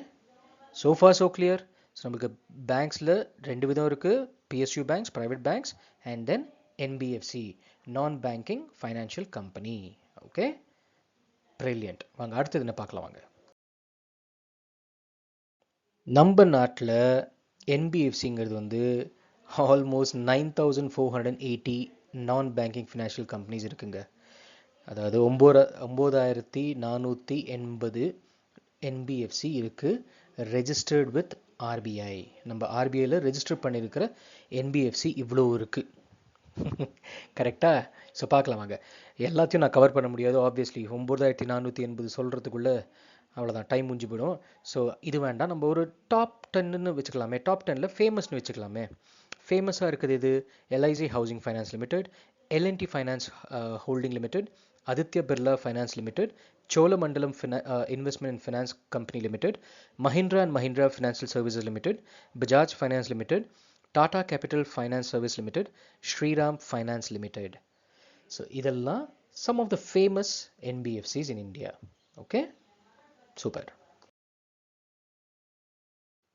so far so clear. So நமக்கு பேங்க்ஸில் 2 விதம் இருக்குது, PSU banks, private banks, and then NBFC, non banking financial company. Okay, brilliant. வாங்க அடுத்தது என்ன பார்க்கலாம் வாங்க. நம்ம நாட்டில் என்பிஎஃப்சிங்கிறது வந்து ஆல்மோஸ்ட் 9480 நான் பேங்கிங் ஃபினான்ஷியல் கம்பெனிஸ் இருக்குங்க. அதாவது 9480 என்பிஎஃப்சி இருக்குது, ரெஜிஸ்டர்ட் வித் ஆர்பிஐ. நம்ம ஆர்பிஐயில் ரெஜிஸ்டர் பண்ணியிருக்கிற என்பிஎஃப்சி இவ்வளோ இருக்குது. கரெக்டாக? ஸோ பார்க்கலாம் வாங்க. எல்லாத்தையும் நான் கவர் பண்ண முடியாது ஆப்வியஸ்லி. 9480 சொல்கிறதுக்குள்ளே அவ்வளோதான், டைம் முடிஞ்சு போயிடும். ஸோ இது வேண்டாம், நம்ம ஒரு டாப் 10ன்னு வச்சுக்கலாமே. டாப் 10ல் ஃபேமஸ்னு வச்சுக்கலாமே. ஃபேமஸாக இருக்குது இது: LIC Housing Finance Limited, L&T Finance Holding Limited, Aditya Birla Finance Limited, Cholamandalam Investment and Finance Company Limited, Mahindra and Mahindra Financial Services Limited, Bajaj Finance Limited, Tata Capital Finance Service Limited, Shriram Finance Limited. So இதெல்லாம் some of the famous NBFCs in India. Okay, super.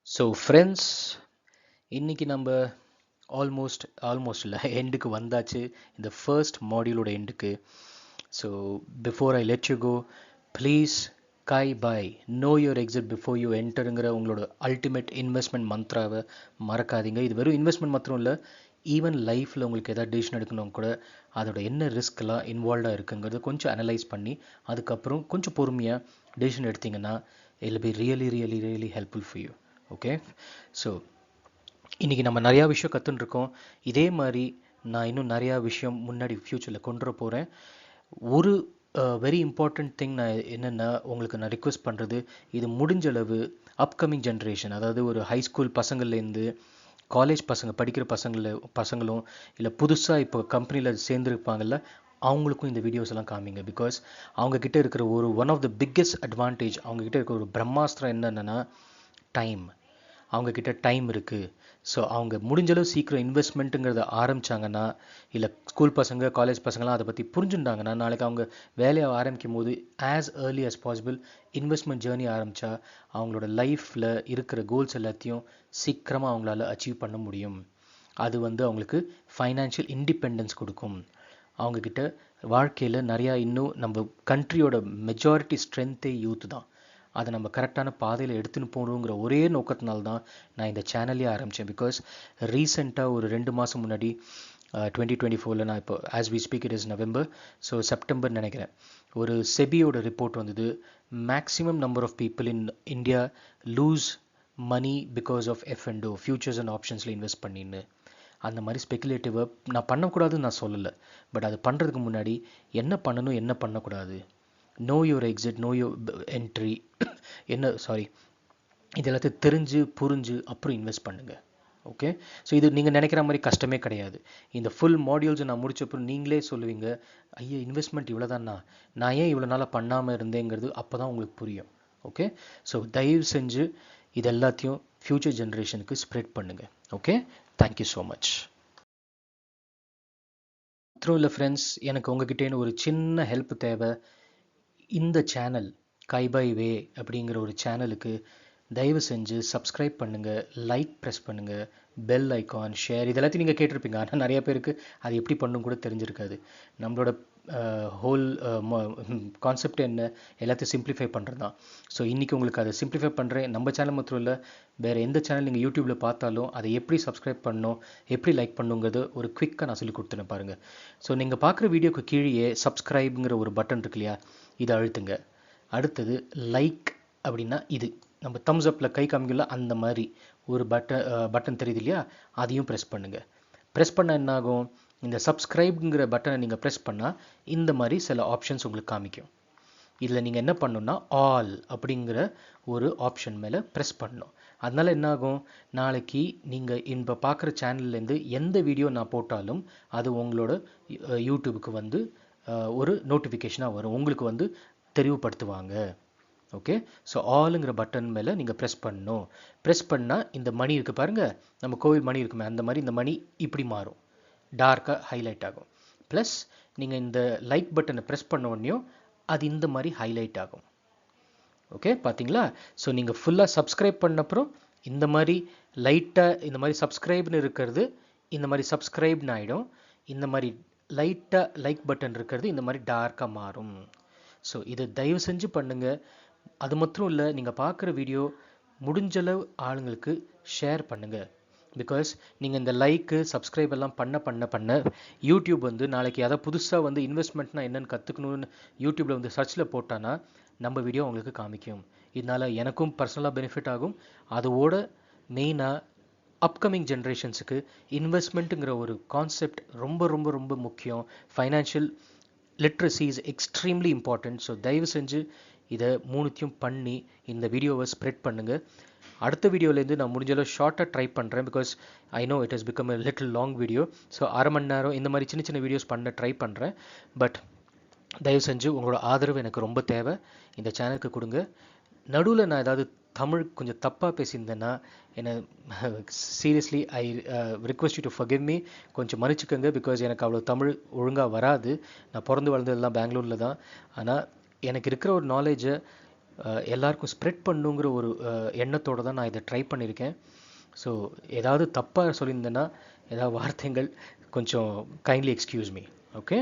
So friends, இன்னைக்கு நம்ம ஆல்மோஸ்ட் இல்லை, எண்டுக்கு வந்தாச்சு, இந்த ஃபர்ஸ்ட் மாடியூலோட எண்டுக்கு. So before I let you go, please Kai Bhai, know your exit before you enterங்கிற உங்களோட அல்டிமேட் இன்வெஸ்ட்மெண்ட் மந்த்ராவை மறக்காதீங்க. இது வெறும் இன்வெஸ்ட்மெண்ட் மாத்திரம் இல்லை, ஈவன் லைஃப்பில் உங்களுக்கு எதாவது டிசிஷன் எடுக்கணும் கூட அதோட என்ன ரிஸ்க்லாம் இன்வால்வ்டாக இருக்குங்கிறது கொஞ்சம் அனலைஸ் பண்ணி அதுக்கப்புறம் கொஞ்சம் பொறுமையாக டிசிஷன் எடுத்திங்கன்னா it will be really helpful for you. Okay, so இன்றைக்கி நம்ம நிறையா விஷயம் கற்றுன்ருக்கோம். இதே மாதிரி நான் இன்னும் நிறையா விஷயம் முன்னாடி ஃப்யூச்சரில் கொண்டு போகிறேன். ஒரு வெரி இம்பார்ட்டண்ட் திங் நான் என்னென்னா உங்களுக்கு நான் ரிக்வெஸ்ட் பண்ணுறது, இது முடிஞ்சளவு அப்கமிங் ஜென்ரேஷன், அதாவது ஒரு ஹை ஸ்கூல் பசங்கள்லேருந்து காலேஜ் படிக்கிற பசங்களும் இல்லை புதுசாக இப்போ கம்பெனியில் சேர்ந்துருப்பாங்கல்ல, அவங்களுக்கும் இந்த வீடியோஸ் எல்லாம் காமிங்க. பிகாஸ் அவங்கக்கிட்ட இருக்கிற one of the biggest advantage, அவங்கக்கிட்ட இருக்கிற ஒரு பிரம்மாஸ்திரம் என்னென்னா டைம். அவங்கக்கிட்ட டைம் இருக்குது. ஸோ அவங்க முடிஞ்சளவு சீக்கிரம் இன்வெஸ்ட்மெண்ட்டுங்கிறத ஆரம்பித்தாங்கன்னா, இல்லை ஸ்கூல் பசங்க காலேஜ் பசங்களாம் அதை பற்றி புரிஞ்சுட்டாங்கன்னா, நாளைக்கு அவங்க வேலையை ஆரம்பிக்கும் போது as early as possible investment journey ஆரம்பித்தா அவங்களோட லைஃப்பில் இருக்கிற கோல்ஸ் எல்லாத்தையும் சீக்கிரமாக அவங்களால அச்சீவ் பண்ண முடியும். அது அவங்களுக்கு ஃபைனான்ஷியல் இண்டிபெண்டன்ஸ் கொடுக்கும். அவங்கக்கிட்ட வாழ்க்கையில் நிறையா இன்னும் நம்ம கண்ட்ரியோட மெஜாரிட்டி ஸ்ட்ரென்த்தே யூத் தான். அதை நம்ம கரெக்டான பாதையில் எடுத்துன்னு போகணுங்கிற ஒரே நோக்கத்தினால தான் நான் இந்த சேனல்லே ஆரம்பித்தேன். பிகாஸ் ரீசெண்டாக ஒரு 2 மாதம் முன்னாடி 2024 நான் இப்போ as we speak it is November, so September நினைக்கிறேன், ஒரு செபியோட ரிப்போர்ட் வந்தது. Maximum number of people in India lose money because of F&O, futures and ஆப்ஷன்ஸில் இன்வெஸ்ட் பண்ணின்னு. அந்த மாதிரி ஸ்பெகுலேட்டிவாக நான் பண்ணக்கூடாதுன்னு நான் சொல்லலை. பட் அது பண்ணுறதுக்கு முன்னாடி என்ன பண்ணணும் என்ன பண்ணக்கூடாது, know your exit, know your entry, இது எல்லாத்தையும் தெரிஞ்சு புரிஞ்சு அப்புறம் இன்வெஸ்ட் பண்ணுங்கள். ஓகே, ஸோ இது நீங்கள் நினைக்கிற மாதிரி கஷ்டமே கிடையாது. இந்த ஃபுல் மாடியூல்ஸை நான் முடிச்சப்போ நீங்களே சொல்லுவீங்க, ஐயா இன்வெஸ்ட்மெண்ட் இவ்வளோ தானா, நான் ஏன் இவ்வளோ நாளாக பண்ணாமல் இருந்தேங்கிறது அப்போ தான் உங்களுக்கு புரியும். ஓகே, ஸோ தயவு செஞ்சு இது எல்லாத்தையும் ஃப்யூச்சர் ஜென்ரேஷனுக்கு ஸ்ப்ரெட் பண்ணுங்கள். Okay, thank you so much. Through இல்லை ஃப்ரெண்ட்ஸ், எனக்கு உங்ககிட்டேன்னு ஒரு சின்ன ஹெல்ப் தேவை. இந்த சேனல் கை பை வே அப்படிங்கிற ஒரு சேனலுக்கு தயவு செஞ்சு சப்ஸ்கிரைப் பண்ணுங்கள், லைக் ப்ரெஸ் பண்ணுங்கள், பெல் ஐக்கான், ஷேர், இதெல்லாத்தையும் நீங்கள் கேட்டிருப்பீங்க. ஆனால் நிறைய பேருக்கு அது எப்படி பண்ணணும் கூட தெரிஞ்சிருக்காது. நம்மளோட ஹோல் கான்செப்ட் என்ன, எல்லாத்தையும் சிம்பிளிஃபை பண்ணுறது தான். ஸோ இன்றைக்கி உங்களுக்கு அதை சிம்பிளிஃபை பண்ணுறேன். நம்ம சேனல் மாத்திரம் இல்லை, வேறு எந்த சேனல் நீங்கள் யூடியூப்பில் பார்த்தாலும் அதை எப்படி சப்ஸ்கிரைப் பண்ணணும், எப்படி லைக் பண்ணுங்கிறது ஒரு குவிக்காக நான் சொல்லி கொடுத்துனேன் பாருங்கள். ஸோ நீங்கள் பார்க்குற வீடியோக்கு கீழே சப்ஸ்கிரைப்ங்கிற ஒரு பட்டன் இருக்கு இல்லையா, இதை அழுத்துங்க. அடுத்தது லைக் அப்படின்னா இது நம்ம தம்ஸ் அப்பில் கை காமிக்கல அந்த மாதிரி ஒரு பட்டன் தெரியுது இல்லையா, அதையும் ப்ரெஸ் பண்ணுங்கள். ப்ரெஸ் பண்ண என்னாகும், இந்த சப்ஸ்கிரைப்ங்கிற பட்டனை நீங்கள் ப்ரெஸ் பண்ணால் இந்த மாதிரி சில ஆப்ஷன்ஸ் உங்களுக்கு காமிக்கும். இதில் நீங்கள் என்ன பண்ணணும்னா ஆல் அப்படிங்கிற ஒரு ஆப்ஷன் மேலே ப்ரெஸ் பண்ணணும். அதனால் என்ன ஆகும், நாளைக்கு நீங்கள் இப்போ பார்க்குற சேனல்லேருந்து எந்த வீடியோ நான் போட்டாலும் அது உங்களோட யூடியூபுக்கு வந்து ஒரு நோட்டிஃபிகேஷனாக வரும், உங்களுக்கு வந்து தெரிவுபடுத்துவாங்க. ஓகே, ஸோ ஆளுங்கிற பட்டன் மேலே நீங்கள் ப்ரெஸ் பண்ணணும். ப்ரெஸ் பண்ணால் இந்த மணி இருக்குது பாருங்கள், நம்ம கோவில் மணி இருக்குமே அந்த மாதிரி இந்த மணி இப்படி மாறும், டார்க்காக ஹைலைட் ஆகும். ப்ளஸ் நீங்கள் இந்த லைக் பட்டனை ப்ரெஸ் பண்ண உடனேயும் அது இந்த மாதிரி ஹைலைட் ஆகும். ஓகே, பார்த்தீங்களா? ஸோ நீங்கள் ஃபுல்லாக சப்ஸ்கிரைப் பண்ணப்புறம் இந்த மாதிரி லைட்டாக இந்த மாதிரி சப்ஸ்கிரைப்னு இருக்கிறது இந்த மாதிரி சப்ஸ்கிரைப்னு ஆகிடும். இந்த மாதிரி லைட்டாக லைக் பட்டன் இருக்கிறது இந்த மாதிரி டார்க்காக மாறும். ஸோ இதை தயவு செஞ்சு பண்ணுங்கள். அது மட்டும் இல்லை, நீங்கள் பார்க்குற வீடியோ முடிஞ்சளவு ஆளுங்களுக்கு ஷேர் பண்ணுங்கள். பிகாஸ் நீங்கள் இந்த லைக்கு சப்ஸ்கிரைப் எல்லாம் பண்ண யூடியூப் வந்து நாளைக்கு அதை புதுசாக வந்து இன்வெஸ்ட்மெண்ட்னா என்னென்னு கற்றுக்கணும்னு யூடியூப்பில் வந்து சர்ச்சில் போட்டானா நம்ம வீடியோ உங்களுக்கு காமிக்கும். இதனால் எனக்கும் பர்சனலாக பெனிஃபிட் ஆகும். அதோட மெயினாக அப்கமிங் ஜென்ரேஷன்ஸுக்கு இன்வெஸ்ட்மெண்ட்டுங்கிற ஒரு கான்செப்ட் ரொம்ப ரொம்ப ரொம்ப முக்கியம். Financial literacy is extremely important. So தயவு செஞ்சு இதை மூணுத்தையும் பண்ணி இந்த வீடியோவை ஸ்ப்ரெட் பண்ணுங்கள். அடுத்த வீடியோலேருந்து நான் முடிஞ்சளவு ஷார்ட்டாக ட்ரை பண்ணுறேன். Because I know it has become a little long video. So 1/2 மணி நேரம் இந்த மாதிரி சின்ன சின்ன வீடியோஸ் பண்ண ட்ரை பண்ணுறேன். பட் தயவு செஞ்சு உங்களோட ஆதரவு எனக்கு ரொம்ப தேவை, இந்த சேனலுக்கு கொடுங்க. நடுவில் நான் ஏதாவது தமிழ் கொஞ்சம் தப்பாக பேசியிருந்தேன்னா என்னை seriously I request you to forgive me. கொஞ்சம் மன்னிச்சுக்கோங்க. பிகாஸ் எனக்கு அவ்வளோ தமிழ் ஒழுங்காக வராது. நான் பிறந்து வளர்ந்ததெல்லாம் பெங்களூரில் தான். ஆனால் எனக்கு இருக்கிற ஒரு நாலேஜை எல்லாருக்கும் ஸ்ப்ரெட் பண்ணுங்கிற ஒரு எண்ணத்தோடு தான் நான் இதை ட்ரை பண்ணியிருக்கேன். ஸோ ஏதாவது தப்பாக சொல்லியிருந்தேன்னா ஏதாவது வார்த்தைகள் கொஞ்சம் kindly excuse me. Okay,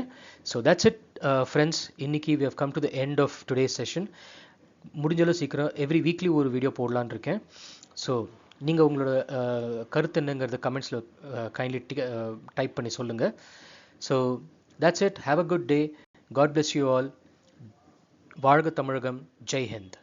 so that's it friends. இன்னைக்கு we have come to the end of today's session. முடிஞ்சளவு சீக்கிரம் எவ்ரி வீக்லி ஒரு வீடியோ போடலான்னு இருக்கேன். ஸோ நீங்கள் உங்களோட கருத்து என்னங்கிறத கமெண்ட்ஸில் கைண்ட்லி டைப் பண்ணி சொல்லுங்கள். So that's it. Have a good day. God bless you all. வாழ்க தமிழகம். ஜெய் ஹிந்த்.